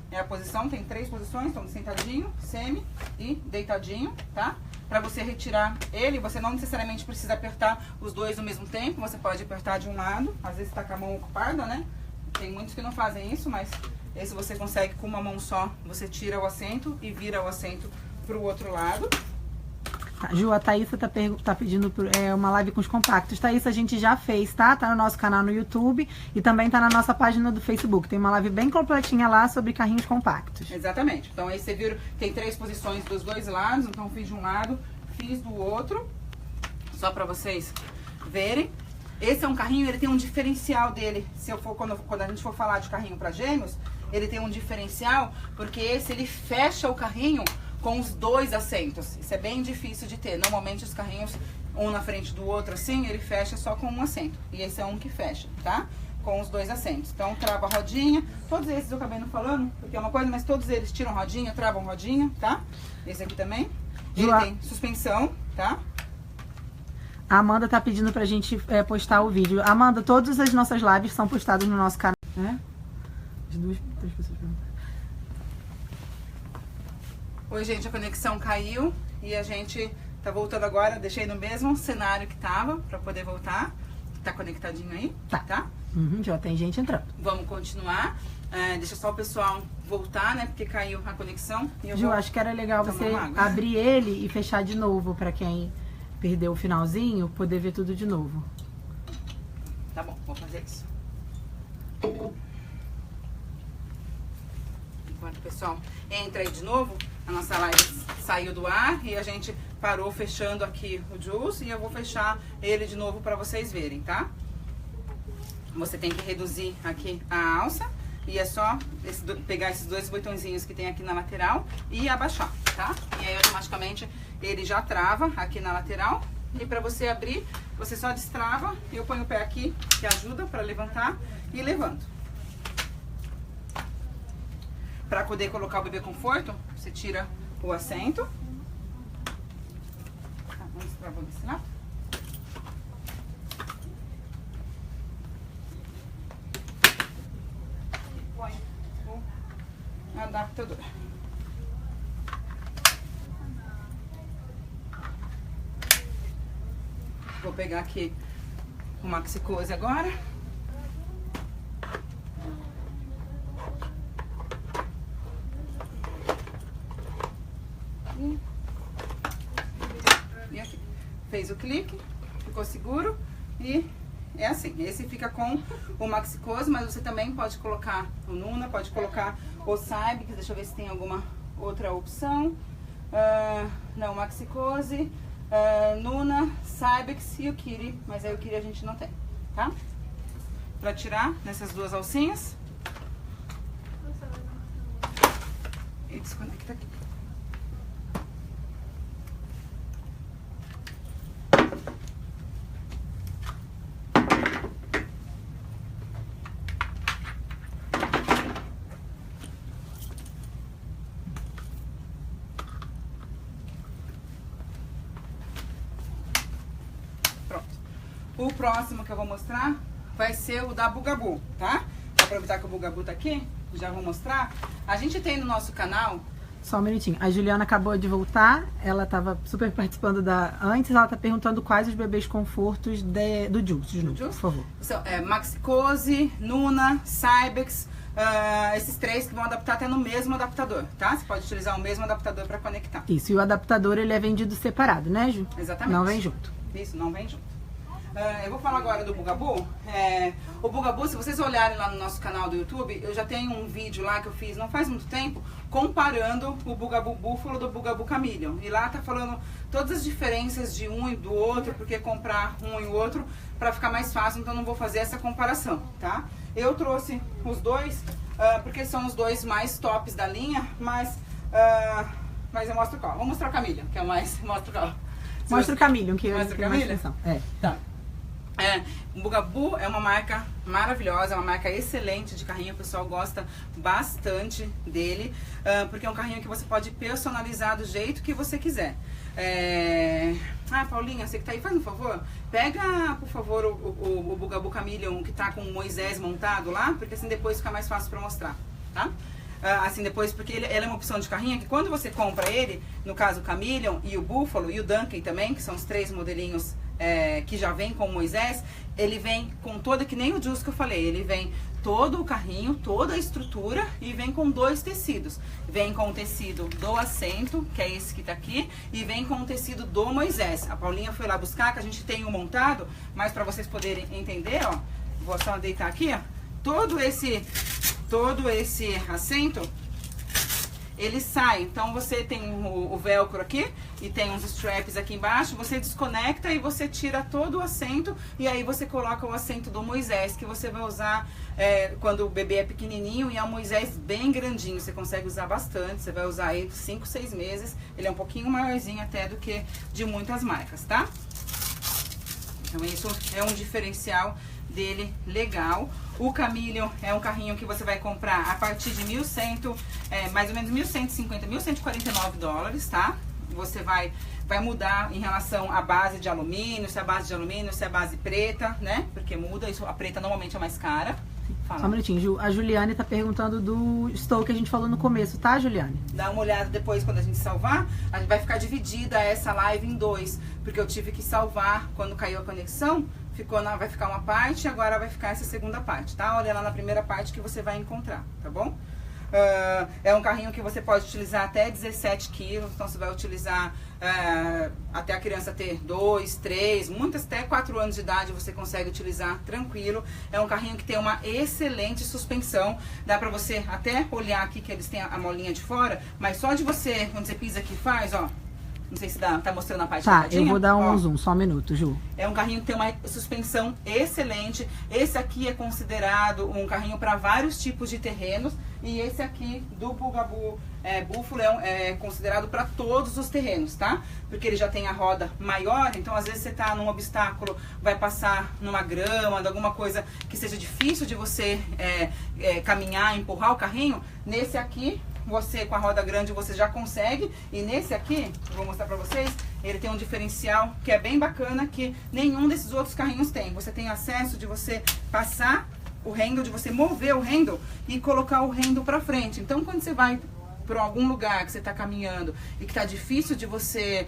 Speaker 1: É a posição, tem 3 posições, então sentadinho, semi e deitadinho, tá? Pra você retirar ele, você não necessariamente precisa apertar os dois ao mesmo tempo, você pode apertar de um lado, às vezes tá com a mão ocupada, né? Tem muitos que não fazem isso, mas esse você consegue com uma mão só, você tira o assento e vira o assento pro outro lado.
Speaker 2: Tá, Ju, a Thaísa tá pedindo uma live com os compactos. Thaísa, a gente já fez, tá? Tá no nosso canal no YouTube e também tá na nossa página do Facebook. Tem uma live bem completinha lá sobre carrinhos compactos.
Speaker 1: Exatamente. Então aí você viu, tem 3 posições dos 2 lados, então fiz de um lado, fiz do outro, só pra vocês verem. Esse é um carrinho, ele tem um diferencial dele. Quando a gente for falar de carrinho pra gêmeos, ele tem um diferencial, porque ele fecha o carrinho com os 2 assentos. Isso é bem difícil de ter. Normalmente os carrinhos, um na frente do outro assim, ele fecha só com um assento. E esse é um que fecha, tá? Com os 2 assentos. Então trava a rodinha. Todos esses eu acabei não falando, porque é uma coisa, mas todos eles tiram rodinha, travam rodinha, tá? Esse aqui também. Ele tem suspensão, tá?
Speaker 2: A Amanda tá pedindo pra gente postar o vídeo. Amanda, todas as nossas lives são postadas no nosso canal, né? As 3 pessoas perguntaram.
Speaker 1: Oi, gente, a conexão caiu e a gente tá voltando agora. Deixei no mesmo cenário que tava pra poder voltar. Tá conectadinho aí?
Speaker 2: Tá. Já tem gente entrando.
Speaker 1: Vamos continuar. Deixa só o pessoal voltar, né? Porque caiu a conexão. E
Speaker 2: Ju, acho que era legal você abrir ele e fechar de novo, pra quem perdeu o finalzinho, poder ver tudo de novo.
Speaker 1: Tá bom, vou fazer isso. Enquanto o pessoal entra aí de novo, a nossa live saiu do ar e a gente parou fechando aqui o Juice e eu vou fechar ele de novo pra vocês verem, tá? Você tem que reduzir aqui a alça e é só pegar esses dois botõezinhos que tem aqui na lateral e abaixar, tá? E aí automaticamente ele já trava aqui na lateral. E pra você abrir, você só destrava e eu ponho o pé aqui, que ajuda pra levantar e levanto. Pra poder colocar o bebê conforto, você tira o assento. Vamos ensinar. Põe o adaptador. Vou pegar aqui o Maxi-Cosi agora. E aqui. Fez o clique, ficou seguro e é assim. Esse fica com o Maxi-Cosi, mas você também pode colocar o Nuna, pode colocar o Cybex. Deixa eu ver se tem alguma outra opção. Não, Maxi-Cosi. Nuna, Cybex e o Kiri, mas aí o Kiri a gente não tem, tá? Pra tirar nessas duas alcinhas e desconecta aqui. O próximo que eu vou mostrar vai ser o da Bugabu, tá? Vou aproveitar que o Bugabu tá aqui, já vou mostrar. A gente tem no nosso canal...
Speaker 2: Só um minutinho. A Juliana acabou de voltar, ela tava super participando antes, ela tá perguntando quais os bebês confortos do Juice, por favor.
Speaker 1: Então, Maxi-Cosi, Nuna, Cybex, esses três que vão adaptar até no mesmo adaptador, tá? Você pode utilizar o mesmo adaptador para conectar.
Speaker 2: Isso, e o adaptador ele é vendido separado, né, Ju?
Speaker 1: Exatamente.
Speaker 2: Não vem junto.
Speaker 1: Isso, não vem junto. Eu vou falar agora do Bugabu. O Bugabu, se vocês olharem lá no nosso canal do YouTube, eu já tenho um vídeo lá que eu fiz não faz muito tempo, comparando o Bugabu Búfalo do Bugabu Chameleon. E lá tá falando todas as diferenças de um e do outro, porque comprar um e o outro pra ficar mais fácil, então não vou fazer essa comparação, tá? Eu trouxe os dois, porque são os dois mais tops da linha, mas eu mostro qual. Vou mostrar o Chameleon, que é o mais... Mostra qual.
Speaker 2: Mostra o Chameleon, que eu
Speaker 1: tenho mais
Speaker 2: atenção.
Speaker 1: Tá. O Bugabu é uma marca maravilhosa, é uma marca excelente de carrinho, o pessoal gosta bastante dele, porque é um carrinho que você pode personalizar do jeito que você quiser. Paulinha, você que tá aí, faz um favor, pega, por favor, o Bugabu Chameleon que tá com o Moisés montado lá, porque assim depois fica mais fácil pra mostrar, tá? Assim depois, porque ele é uma opção de carrinho que quando você compra ele, no caso o Chameleon e o Búfalo e o Duncan também, que são os três modelinhos que já vem com o Moisés, ele vem com toda, que nem o Juice que eu falei, ele vem todo o carrinho, toda a estrutura e vem com dois tecidos. Vem com o tecido do assento, que é esse que tá aqui, e vem com o tecido do Moisés. A Paulinha foi lá buscar, que a gente tem um montado, mas para vocês poderem entender, ó, vou só deitar aqui, ó, todo esse assento, ele sai. Então você tem o velcro aqui e tem uns straps aqui embaixo, você desconecta e você tira todo o assento e aí você coloca o assento do Moisés, que você vai usar quando o bebê é pequenininho e é um Moisés bem grandinho, você consegue usar bastante, você vai usar aí 5, 6 meses, ele é um pouquinho maiorzinho até do que de muitas marcas, tá? Então isso é um diferencial dele legal. O Chameleon é um carrinho que você vai comprar a partir de mais ou menos 1.150, 1.149 dólares, tá? Você vai mudar em relação à base de alumínio, se é a base de alumínio, se é a base preta, né? Porque muda, a preta normalmente é mais cara. Fala.
Speaker 2: Só um minutinho, Ju. A Juliane tá perguntando do Stow que a gente falou no começo, tá, Juliane?
Speaker 1: Dá uma olhada depois quando a gente salvar. A gente vai ficar dividida essa live em 2, porque eu tive que salvar quando caiu a conexão. vai ficar uma parte e agora vai ficar essa segunda parte, tá? Olha lá na primeira parte que você vai encontrar, tá bom? É um carrinho que você pode utilizar até 17 quilos, então você vai utilizar até a criança ter 2, 3, muitas até 4 anos de idade você consegue utilizar tranquilo. É um carrinho que tem uma excelente suspensão, dá pra você até olhar aqui que eles têm a molinha de fora, mas só de você, quando você pisa aqui faz, ó, não sei se tá mostrando a parte da rodinha.
Speaker 2: Eu vou dar um zoom, só um minuto, Ju.
Speaker 1: É um carrinho que tem uma suspensão excelente. Esse aqui é considerado um carrinho para vários tipos de terrenos. E esse aqui do Bugabu Buffalo é considerado para todos os terrenos, tá? Porque ele já tem a roda maior, então às vezes você tá num obstáculo, vai passar numa grama, de alguma coisa que seja difícil de você caminhar, empurrar o carrinho. Nesse aqui, você com a roda grande você já consegue. E nesse aqui, vou mostrar pra vocês, ele tem um diferencial que é bem bacana, que nenhum desses outros carrinhos tem. Você tem acesso de você passar o handle, de você mover o handle e colocar o handle pra frente. Então quando você vai para algum lugar que você está caminhando e que tá difícil de você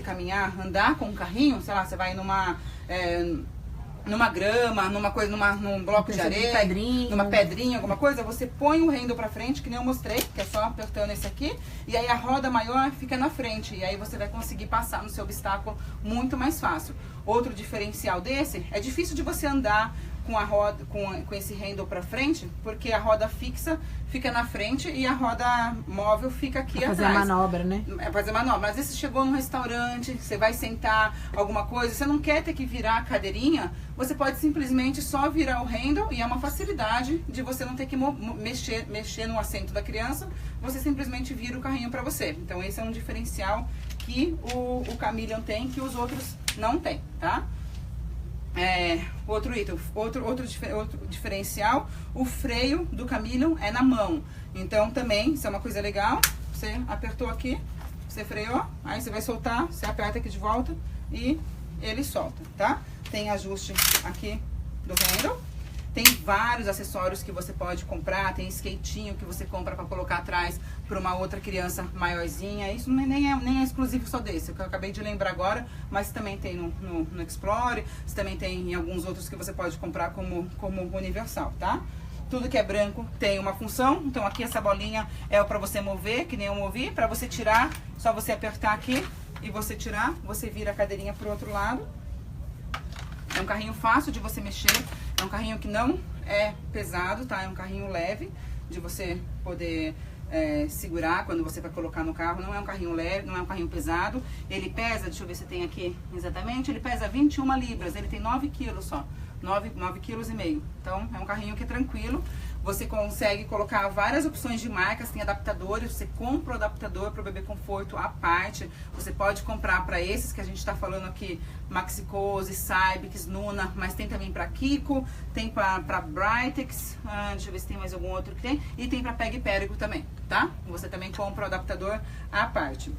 Speaker 1: caminhar, andar com o carrinho, sei lá, você vai numa grama, num bloco de areia, numa pedrinha, alguma coisa, você põe o handle pra frente, que nem eu mostrei, que é só apertando esse aqui, e aí a roda maior fica na frente, e aí você vai conseguir passar no seu obstáculo muito mais fácil. Outro diferencial desse, é difícil de você andar com a roda, com esse handle pra frente, porque a roda fixa fica na frente e a roda móvel fica aqui atrás.
Speaker 2: Fazer manobra, né?
Speaker 1: É fazer manobra. Às vezes você chegou num restaurante, você vai sentar alguma coisa, você não quer ter que virar a cadeirinha, você pode simplesmente só virar o handle e é uma facilidade de você não ter que mexer no assento da criança, você simplesmente vira o carrinho pra você. Então esse é um diferencial que o Chameleon tem, que os outros não tem, tá? Outro diferencial, o freio do Chameleon é na mão. Então também, isso é uma coisa legal. Você apertou aqui, você freou, aí você vai soltar, você aperta aqui de volta e ele solta, tá? Tem ajuste aqui do handle. Tem vários acessórios que você pode comprar, tem skatinho que você compra para colocar atrás para uma outra criança maiorzinha. Isso nem é exclusivo só desse, que eu acabei de lembrar agora, mas também tem no Explore, também tem em alguns outros que você pode comprar como universal, tá? Tudo que é branco tem uma função, então aqui essa bolinha é para você mover, que nem eu movi. Para você tirar, só você apertar aqui e você tirar, você vira a cadeirinha pro outro lado. É um carrinho fácil de você mexer, é um carrinho que não é pesado, tá? É um carrinho leve de você poder segurar quando você vai colocar no carro. Não é um carrinho leve, não é um carrinho pesado. Ele pesa, deixa eu ver se tem aqui exatamente, ele pesa 21 libras, ele tem 9 quilos só. 9,5 kg. Então é um carrinho que é tranquilo. Você consegue colocar várias opções de marcas, tem adaptadores, você compra o adaptador para o bebê conforto à parte. Você pode comprar para esses que a gente está falando aqui, Maxi-Cosi, Cybex, Nuna, mas tem também para Kiko, tem para Britex, deixa eu ver se tem mais algum outro que tem, e tem para Peg e Perigo também, tá? Você também compra o adaptador à parte.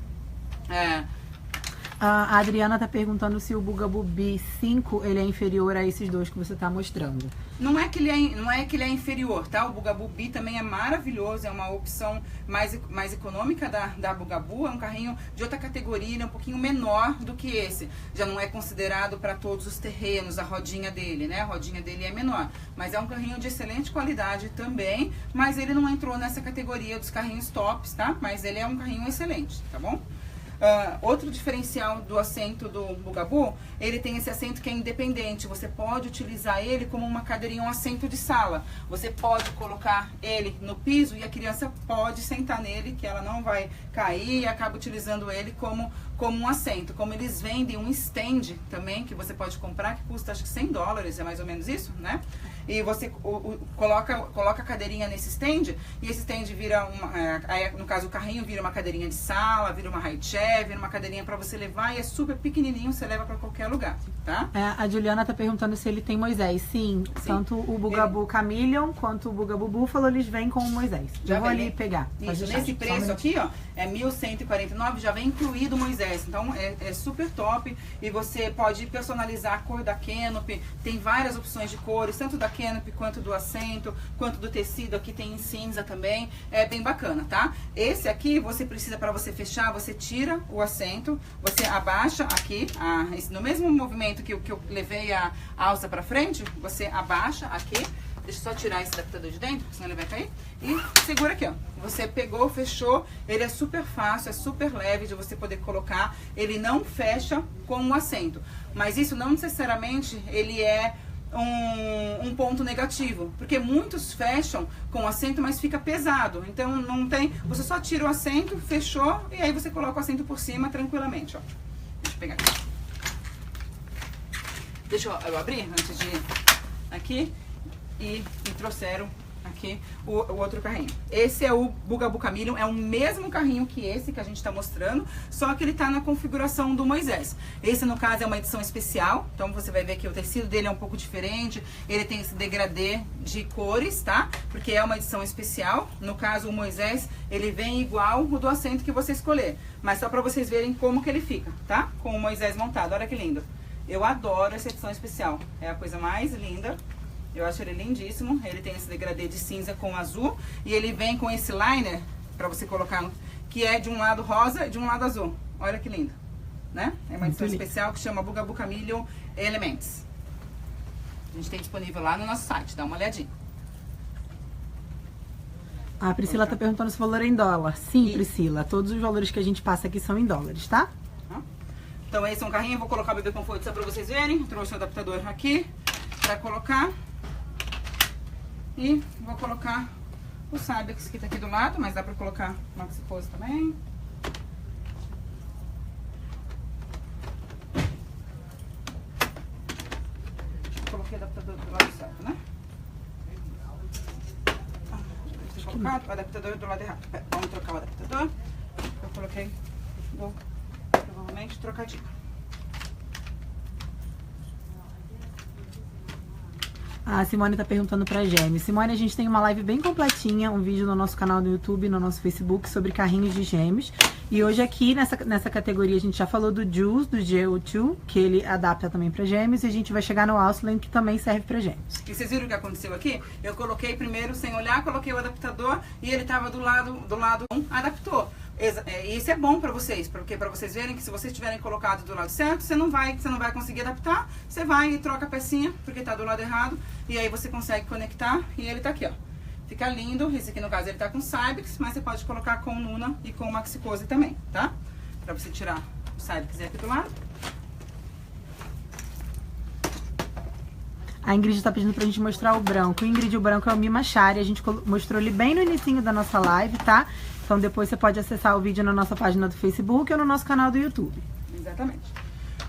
Speaker 2: A Adriana tá perguntando se o Bugabu B5 ele é inferior a esses dois que você tá mostrando.
Speaker 1: Não é que ele é inferior, tá? O Bugabu B também é maravilhoso, é uma opção mais econômica da Bugabu, é um carrinho de outra categoria, ele é um pouquinho menor do que esse. Já não é considerado para todos os terrenos a rodinha dele, né? A rodinha dele é menor, mas é um carrinho de excelente qualidade também, mas ele não entrou nessa categoria dos carrinhos tops, tá? Mas ele é um carrinho excelente, tá bom? Outro diferencial do assento do Bugabu, ele tem esse assento que é independente. Você pode utilizar ele como uma cadeirinha, um assento de sala. Você pode colocar ele no piso e a criança pode sentar nele, que ela não vai cair, e acaba utilizando ele como um assento. Como eles vendem um stand também, que você pode comprar, que custa acho que $100, é mais ou menos isso, né? E você coloca a cadeirinha nesse stand, e esse stand vira no caso o carrinho vira uma cadeirinha de sala, vira uma high chair, vira uma cadeirinha pra você levar, e é super pequenininho, você leva pra qualquer lugar, tá?
Speaker 2: A Juliana tá perguntando se ele tem Moisés. Sim. Tanto o Bugabu Chameleon quanto o Bugabu Buffalo, eles vêm com o Moisés.
Speaker 1: Já
Speaker 2: eu vou ali pegar.
Speaker 1: Isso, nesse preço aqui, ó, é R$1.149, já vem incluído o Moisés. Então é super top, e você pode personalizar a cor da canopy, tem várias opções de cores, tanto da canopy, quanto do assento, quanto do tecido. Aqui tem em cinza também, é bem bacana, tá? Esse aqui, você precisa, para você fechar, você tira o assento, você abaixa aqui, no mesmo movimento que eu levei a alça pra frente, você abaixa aqui. Deixa eu só tirar esse adaptador de dentro, senão ele vai cair. E segura aqui, ó. Você pegou, fechou. Ele é super fácil, é super leve de você poder colocar. Ele não fecha com um assento. Mas isso não necessariamente ele é um ponto negativo. Porque muitos fecham com o assento, mas fica pesado. Então não tem... Você só tira o assento, fechou, e aí você coloca o assento por cima tranquilamente, ó. Deixa eu pegar aqui. Deixa eu abrir antes de... Aqui. E me trouxeram aqui o outro carrinho. Esse é o Bugaboo Chameleon, é o mesmo carrinho que esse que a gente tá mostrando, só que ele tá na configuração do Moisés. Esse, no caso, é uma edição especial, então você vai ver que o tecido dele é um pouco diferente, ele tem esse degradê de cores, tá? Porque é uma edição especial. No caso, o Moisés, ele vem igual o do assento que você escolher, mas só pra vocês verem como que ele fica, tá? Com o Moisés montado, olha que lindo. Eu adoro essa edição especial, é a coisa mais linda. Eu acho ele lindíssimo. Ele tem esse degradê de cinza com azul. E ele vem com esse liner, pra você colocar, que é de um lado rosa e de um lado azul. Olha que lindo, né? É uma edição especial que chama Bugaboo Chameleon Elements. A gente tem disponível lá no nosso site, dá uma olhadinha.
Speaker 2: A Priscila tá perguntando se o valor é em dólar. Sim, Priscila. Todos os valores que a gente passa aqui são em dólares, tá?
Speaker 1: Então esse é um carrinho. Eu vou colocar o Bebê Conforto só pra vocês verem. Trouxe o adaptador aqui pra colocar. E vou colocar o Cybex que tá aqui do lado, mas dá pra colocar Maxi Pose também. Coloquei o adaptador do lado certo, né? Deixa eu colocar o adaptador do lado errado. Vamos trocar o adaptador. Eu coloquei, vou provavelmente trocadinho.
Speaker 2: A Simone tá perguntando pra Gêmeos. Simone, a gente tem uma live bem completinha, um vídeo no nosso canal do YouTube, no nosso Facebook, sobre carrinhos de gêmeos. E hoje aqui, nessa categoria, a gente já falou do Juice, do GO2, que ele adapta também pra gêmeos. E a gente vai chegar no Austin, que também serve pra gêmeos.
Speaker 1: E vocês viram o que aconteceu aqui? Eu coloquei primeiro, sem olhar, coloquei o adaptador e ele tava do lado 1, adaptou. Isso é bom pra vocês, porque pra vocês verem que se vocês tiverem colocado do lado certo, você não vai conseguir adaptar. Você vai e troca a pecinha, porque tá do lado errado, e aí você consegue conectar, e ele tá aqui, ó. Fica lindo. Esse aqui, no caso, ele tá com Cybex, mas você pode colocar com Nuna e com Maxi Pose também, tá? Pra você tirar o Cybex aqui do lado.
Speaker 2: A Ingrid tá pedindo pra gente mostrar o branco. Ingrid, o branco é o Mima Shari. A gente mostrou ele bem no inicinho da nossa live, tá? Então depois você pode acessar o vídeo na nossa página do Facebook ou no nosso canal do YouTube.
Speaker 1: Exatamente.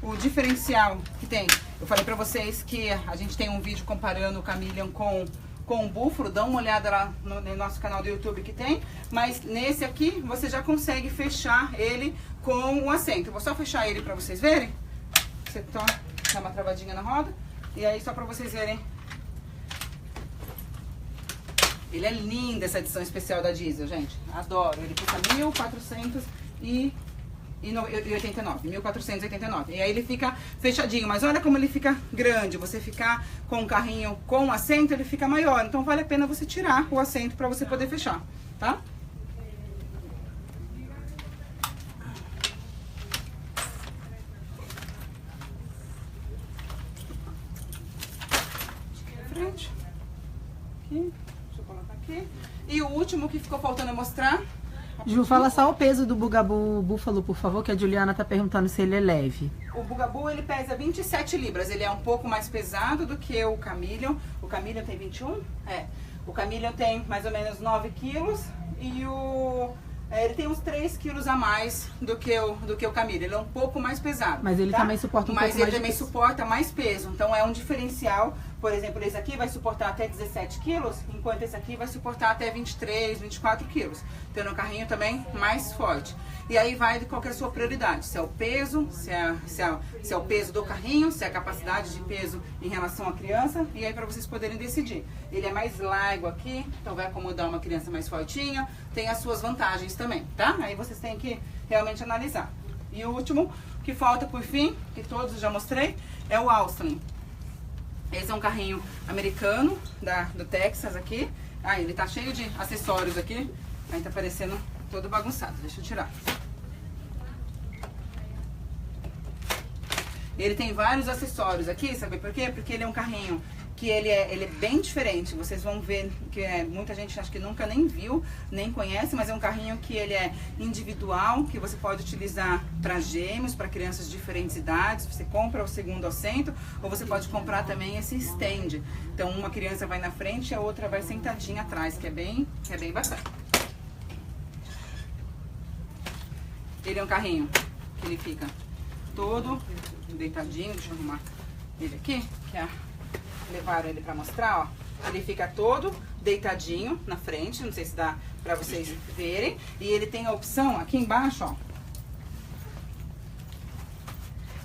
Speaker 1: O diferencial que tem, eu falei pra vocês que a gente tem um vídeo comparando o Chameleon com o Búfalo. Dá uma olhada lá no nosso canal do YouTube que tem. Mas nesse aqui, você já consegue fechar ele com o assento. Eu vou só fechar ele pra vocês verem. Você dá uma travadinha na roda. E aí, só pra vocês verem. Ele é lindo, essa edição especial da Diesel, gente. Adoro. Ele custa R$1.489. 1.489. E aí ele fica fechadinho. Mas olha como ele fica grande. Você ficar com um carrinho com assento, ele fica maior. Então vale a pena você tirar o assento pra você poder fechar, tá? Frente. Aqui. Deixa eu colocar aqui. E o último que ficou faltando mostrar.
Speaker 2: Ju, fala só o peso do Bugaboo Búfalo, por favor, que a Juliana tá perguntando se ele é leve.
Speaker 1: O Bugaboo, ele pesa 27 libras. Ele é um pouco mais pesado do que o Chameleon. O Chameleon tem 21? É. O Chameleon tem mais ou menos 9 quilos. E ele tem uns 3 quilos a mais do que o Chameleon. Ele é um pouco mais pesado.
Speaker 2: Mas ele também suporta um pouco mais de peso.
Speaker 1: Mas ele também suporta mais peso. Então é um diferencial. Por exemplo, esse aqui vai suportar até 17 quilos, enquanto esse aqui vai suportar até 23, 24 quilos. Tendo um carrinho também mais forte. E aí vai de qual que é a sua prioridade. Se é o peso, se é o peso do carrinho, se é a capacidade de peso em relação à criança. E aí para vocês poderem decidir. Ele é mais largo aqui, então vai acomodar uma criança mais fortinha. Tem as suas vantagens também, tá? Aí vocês têm que realmente analisar. E o último que falta por fim, que todos eu já mostrei, é o Austin. Esse é um carrinho americano, do Texas aqui. Ah, ele tá cheio de acessórios aqui. Aí tá parecendo todo bagunçado. Deixa eu tirar. Ele tem vários acessórios aqui, sabe por quê? Porque ele é um carrinho que ele é bem diferente. Vocês vão ver que muita gente acho que nunca nem viu, nem conhece, mas é um carrinho que ele é individual, que você pode utilizar para gêmeos, para crianças de diferentes idades. Você compra o segundo assento, ou você pode comprar também esse stand. Então uma criança vai na frente e a outra vai sentadinha atrás, que é bem bacana. Ele é um carrinho que ele fica todo deitadinho. Deixa eu arrumar ele aqui, levaram ele pra mostrar, ó. Ele fica todo deitadinho na frente, não sei se dá pra vocês verem. E ele tem a opção aqui embaixo, ó.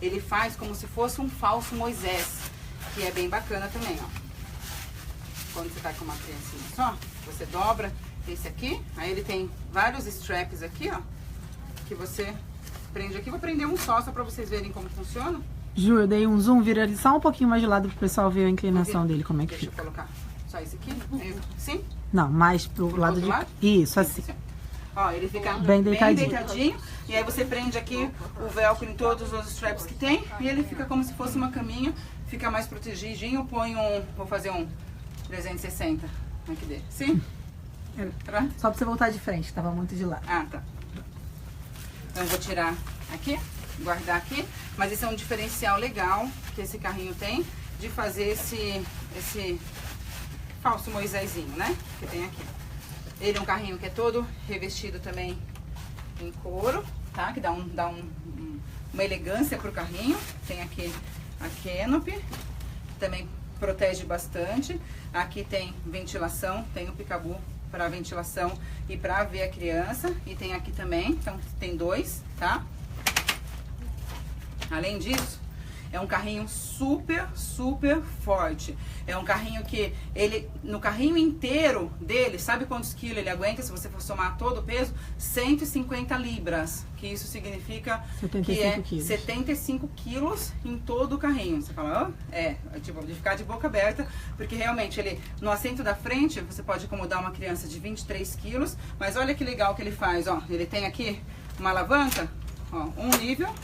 Speaker 1: Ele faz como se fosse um falso Moisés, que é bem bacana também, ó. Quando você tá com uma criancinha só, você dobra esse aqui, aí ele tem vários straps aqui, ó, que você prende aqui. Vou prender um só pra vocês verem como funciona.
Speaker 2: Ju, eu dei um zoom, vira ele só um pouquinho mais de lado pro pessoal ver a inclinação dele, como é que
Speaker 1: Deixa
Speaker 2: fica.
Speaker 1: eu colocar só esse aqui, sim?
Speaker 2: Não, mais pro lado de...
Speaker 1: lado?
Speaker 2: Isso, assim.
Speaker 1: Ó, ele fica
Speaker 2: Bem deitadinho.
Speaker 1: E aí você prende aqui o velcro em todos os straps que tem. E ele fica como se fosse uma caminha. Fica mais protegidinho. Põe vou fazer um 360 aqui dele. Sim?
Speaker 2: Só pra você voltar de frente, tava muito de lado.
Speaker 1: Ah, tá. Então eu vou tirar aqui, guardar aqui. Mas esse é um diferencial legal que esse carrinho tem, de fazer esse falso Moisésinho, né? Que tem aqui. Ele é um carrinho que é todo revestido também em couro, tá? Que dá uma elegância pro carrinho. Tem aqui a canopy, também protege bastante. Aqui tem ventilação, tem o picabu para ventilação e para ver a criança. E tem aqui também, então tem dois, tá? Além disso, é um carrinho super forte. É um carrinho que no carrinho inteiro dele, sabe quantos quilos ele aguenta? Se você for somar todo o peso, 150 libras. Que isso significa
Speaker 2: 75 quilos.
Speaker 1: 75 quilos em todo o carrinho. Você fala, tipo, de ficar de boca aberta, porque realmente no assento da frente, você pode acomodar uma criança de 23 quilos, mas olha que legal que ele faz, ó. Ele tem aqui uma alavanca, ó, um nível,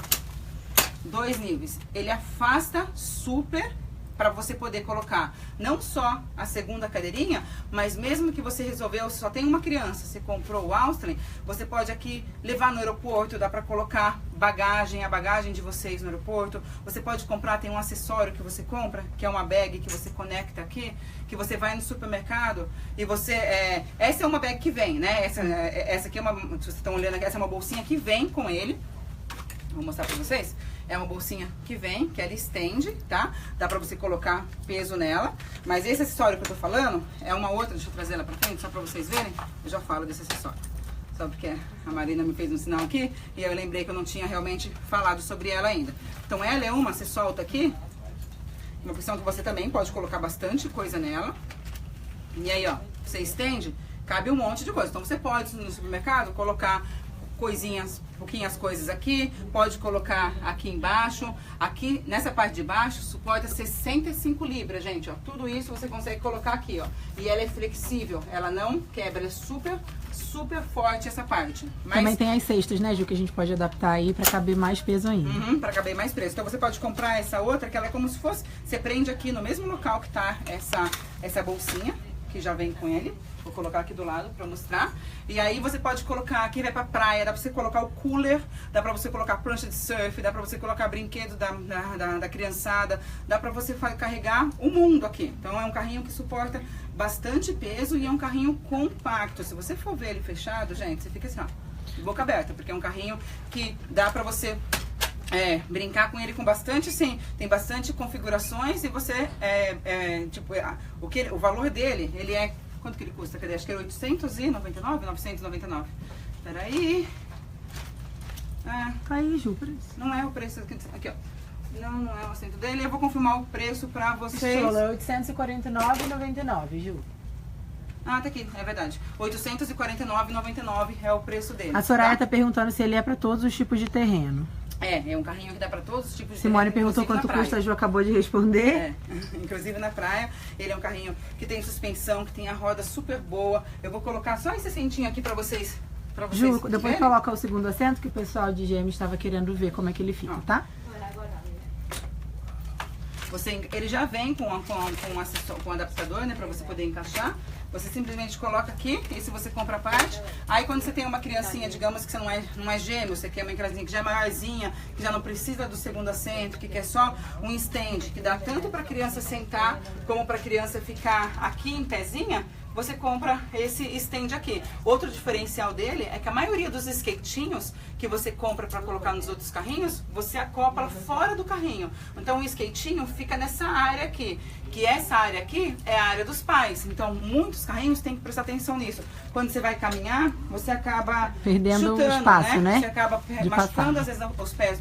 Speaker 1: 2 níveis. Ele afasta super para você poder colocar não só a segunda cadeirinha, mas mesmo que você resolveu, só tem uma criança, você comprou o Australian, você pode aqui levar no aeroporto, dá para colocar a bagagem de vocês no aeroporto. Você pode comprar, tem um acessório que você compra, que é uma bag que você conecta aqui, que você vai no supermercado e você, essa é uma bag que vem, né? Essa aqui é se vocês estão olhando aqui, essa é uma bolsinha que vem com ele. Vou mostrar pra vocês. É uma bolsinha que vem, que ela estende, tá? Dá pra você colocar peso nela. Mas esse acessório que eu tô falando é uma outra. Deixa eu trazer ela pra frente, só pra vocês verem. Eu já falo desse acessório. Só porque a Marina me fez um sinal aqui e eu lembrei que eu não tinha realmente falado sobre ela ainda. Então ela é uma, você solta aqui. Uma opção que você também pode colocar bastante coisa nela. E aí, ó, você estende, cabe um monte de coisa. Então você pode, no supermercado, colocar coisinhas, pouquinhas coisas aqui, pode colocar aqui embaixo, aqui nessa parte de baixo suporta 65 libras, gente, ó, tudo isso você consegue colocar aqui, ó, e ela é flexível, ela não quebra, é super forte essa parte. Mas
Speaker 2: também tem as cestas, né, Ju, que a gente pode adaptar aí pra caber mais peso ainda.
Speaker 1: Pra caber mais peso, então você pode comprar essa outra, que ela é como se fosse, você prende aqui no mesmo local que tá essa bolsinha, que já vem com ele. Vou colocar aqui do lado pra mostrar. E aí você pode colocar, quem vai pra praia, dá pra você colocar o cooler, dá pra você colocar prancha de surf, dá pra você colocar brinquedo da criançada, dá pra você carregar o mundo aqui. Então é um carrinho que suporta bastante peso e é um carrinho compacto. Se você for ver ele fechado, gente, você fica assim, ó, de boca aberta, porque é um carrinho que dá pra você brincar com ele com bastante, sim, tem bastante configurações e você, o valor dele, ele é, quanto que ele custa? Cadê? Acho que é 899, 999. Peraí.
Speaker 2: Aí, Ju, preço.
Speaker 1: Não é o preço aqui, ó. Não é o assento dele. Eu vou confirmar o preço pra vocês.
Speaker 2: Stroller, 849,99, Ju.
Speaker 1: Ah, tá aqui, é verdade. 849,99 é o preço dele.
Speaker 2: A Soraya tá perguntando se ele é pra todos os tipos de terreno.
Speaker 1: É um carrinho que dá para todos os tipos de
Speaker 2: Simone
Speaker 1: terreno,
Speaker 2: perguntou
Speaker 1: inclusive
Speaker 2: quanto
Speaker 1: na praia.
Speaker 2: custa, a Ju acabou de responder.
Speaker 1: Inclusive na praia. Ele é um carrinho que tem suspensão, que tem a roda super boa. Eu vou colocar só esse assentinho aqui para vocês.
Speaker 2: Ju, depois
Speaker 1: verem.
Speaker 2: coloca o segundo assento, que o pessoal de Gêmeos estava querendo ver como é que ele fica, tá?
Speaker 1: Ele já vem com um adaptador, né, para você poder encaixar. Você simplesmente coloca aqui, e se você compra a parte, aí quando você tem uma criancinha, digamos que você não é gêmeo, você quer uma criancinha que já é maiorzinha, que já não precisa do segundo assento, que quer só um stand, que dá tanto para a criança sentar, como para a criança ficar aqui em pezinha, você compra esse stand aqui. Outro diferencial dele é que a maioria dos skatinhos que você compra para colocar nos outros carrinhos, você acopla fora do carrinho. Então o skatinho fica nessa área aqui, que essa área aqui é a área dos pais. Então muitos carrinhos tem que prestar atenção nisso. Quando você vai caminhar, você acaba
Speaker 2: perdendo
Speaker 1: chutando,
Speaker 2: espaço, né?
Speaker 1: Você acaba
Speaker 2: De
Speaker 1: machucando
Speaker 2: passar.
Speaker 1: às vezes os pés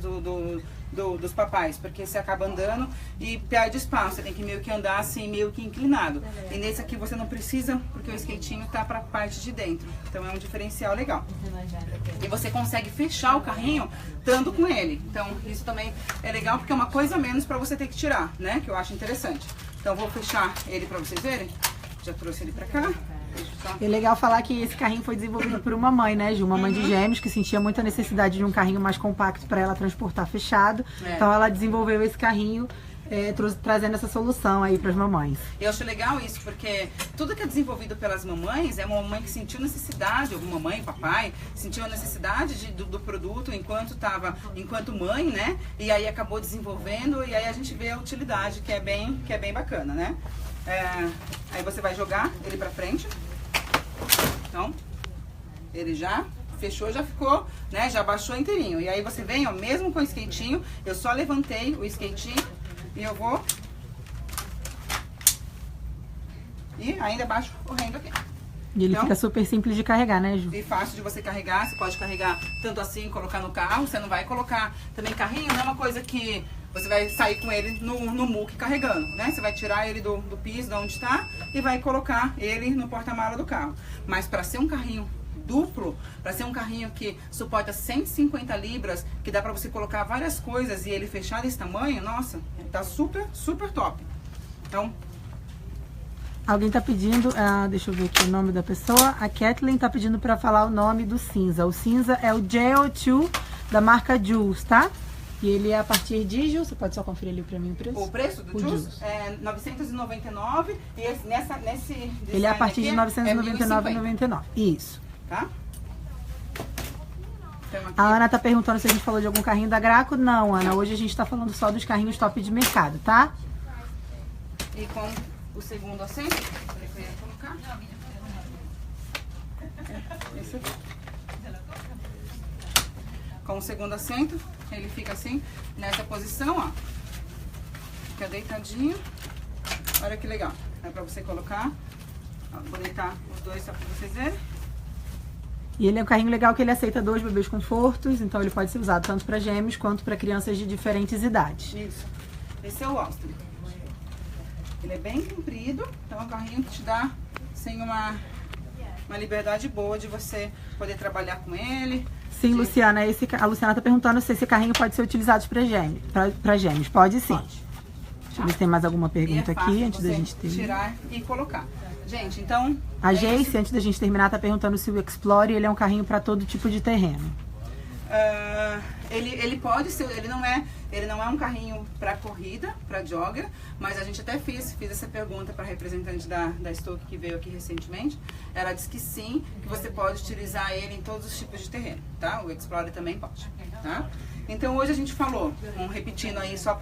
Speaker 1: dos papais, porque você acaba andando e perde espaço, você tem que meio que andar assim, meio que inclinado. E nesse aqui você não precisa, porque o skatinho tá pra parte de dentro. Então é um diferencial legal. E você consegue fechar o carrinho estando com ele. Então isso também é legal, porque é uma coisa a menos pra você ter que tirar, né? Que eu acho interessante. Então vou fechar ele pra vocês verem. Já trouxe ele pra cá.
Speaker 2: É legal falar que esse carrinho foi desenvolvido por uma mãe, né, Ju? Uma mãe de Gêmeos que sentia muita necessidade de um carrinho mais compacto para ela transportar fechado. Então ela desenvolveu esse carrinho, trazendo essa solução aí para as mamães.
Speaker 1: Eu acho legal isso, porque tudo que é desenvolvido pelas mamães é uma mamãe que sentiu necessidade, ou mamãe, papai, sentiu a necessidade do produto enquanto mãe, né? E aí acabou desenvolvendo, e aí a gente vê a utilidade, que é bem bacana, né? Aí você vai jogar ele pra frente. Então, ele já fechou, já ficou, né? Já baixou inteirinho. E aí você vem, ó, mesmo com o skatinho, eu só levantei o skatinho e eu vou... E ainda baixo correndo aqui.
Speaker 2: E ele fica super simples de carregar, né, Ju?
Speaker 1: E fácil de você carregar, você pode carregar tanto assim, colocar no carro, você não vai colocar também carrinho, não é uma coisa que você vai sair com ele no muque carregando, né? Você vai tirar ele do piso, de onde está, e vai colocar ele no porta-mala do carro. Mas para ser um carrinho duplo, para ser um carrinho que suporta 150 libras, que dá para você colocar várias coisas e ele fechar desse tamanho, nossa, tá super, super top. Então...
Speaker 2: Alguém tá pedindo, deixa eu ver aqui o nome da pessoa. A Kathleen tá pedindo pra falar o nome do cinza. O cinza é o JO2 da marca Jules, tá? E ele é a partir de, Ju, você pode só conferir ali pra mim o preço?
Speaker 1: O preço do Jules é 999 e nesse
Speaker 2: ele é a partir de
Speaker 1: aqui
Speaker 2: 999,99. Isso.
Speaker 1: Tá? Então, aqui...
Speaker 2: A Ana tá perguntando se a gente falou de algum carrinho da Graco. Não, Ana, hoje a gente tá falando só dos carrinhos top de mercado, tá?
Speaker 1: E com o segundo assento, eu ia colocar. Esse aqui. Com o segundo assento, ele fica assim, nessa posição, ó. Fica deitadinho. Olha que legal. É pra você colocar. Ó, vou deitar os dois só pra vocês verem.
Speaker 2: E ele é um carrinho legal que ele aceita 2 bebês confortos, então ele pode ser usado tanto para gêmeos quanto para crianças de diferentes idades.
Speaker 1: Isso. Esse é o Austin. Ele é bem comprido, então é um carrinho que te dá assim, uma liberdade boa de você poder trabalhar com ele.
Speaker 2: Sim, Luciana, a Luciana tá perguntando se esse carrinho pode ser utilizado para gêmeos. Pode sim.
Speaker 1: Pode.
Speaker 2: Deixa eu ver se tem mais alguma pergunta aqui antes da gente terminar.
Speaker 1: Tirar e colocar. Gente, então...
Speaker 2: A Jace, antes da gente terminar, tá perguntando se o Explore ele é um carrinho para todo tipo de terreno.
Speaker 1: Ele pode ser, ele não é um carrinho para corrida, para jogger, mas a gente até fiz essa pergunta para a representante da Stoke que veio aqui recentemente. Ela disse que sim, que você pode utilizar ele em todos os tipos de terreno, tá? O Explorer também pode, tá? Então hoje a gente falou, repetindo aí só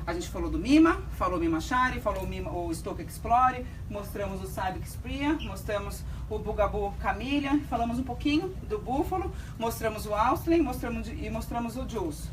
Speaker 1: a gente falou do Mima, falou o Mima Shari, falou o Stoke Explorer, mostramos o Sabic Spria, mostramos o Bugaboo Camellia, falamos um pouquinho do Buffalo, mostramos o Austin, mostramos o Jules.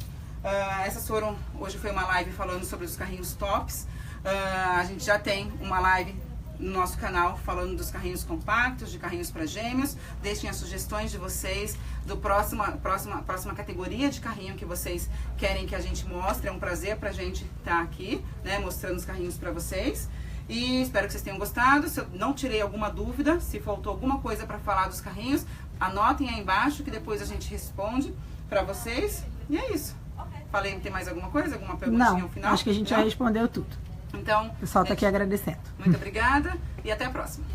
Speaker 1: Hoje foi uma live falando sobre os carrinhos tops. A gente já tem uma live no nosso canal falando dos carrinhos compactos, de carrinhos para gêmeos. Deixem as sugestões de vocês do próxima categoria de carrinho que vocês querem que a gente mostre. É um prazer pra gente estar aqui, né, mostrando os carrinhos para vocês. E espero que vocês tenham gostado. Se eu não tirei alguma dúvida, se faltou alguma coisa para falar dos carrinhos, anotem aí embaixo que depois a gente responde para vocês. E é isso. Falei, tem mais alguma coisa? Alguma perguntinha
Speaker 2: Não,
Speaker 1: ao final?
Speaker 2: acho que a gente já respondeu tudo.
Speaker 1: Então,
Speaker 2: O pessoal tá aqui agradecendo.
Speaker 1: muito obrigada e até a próxima.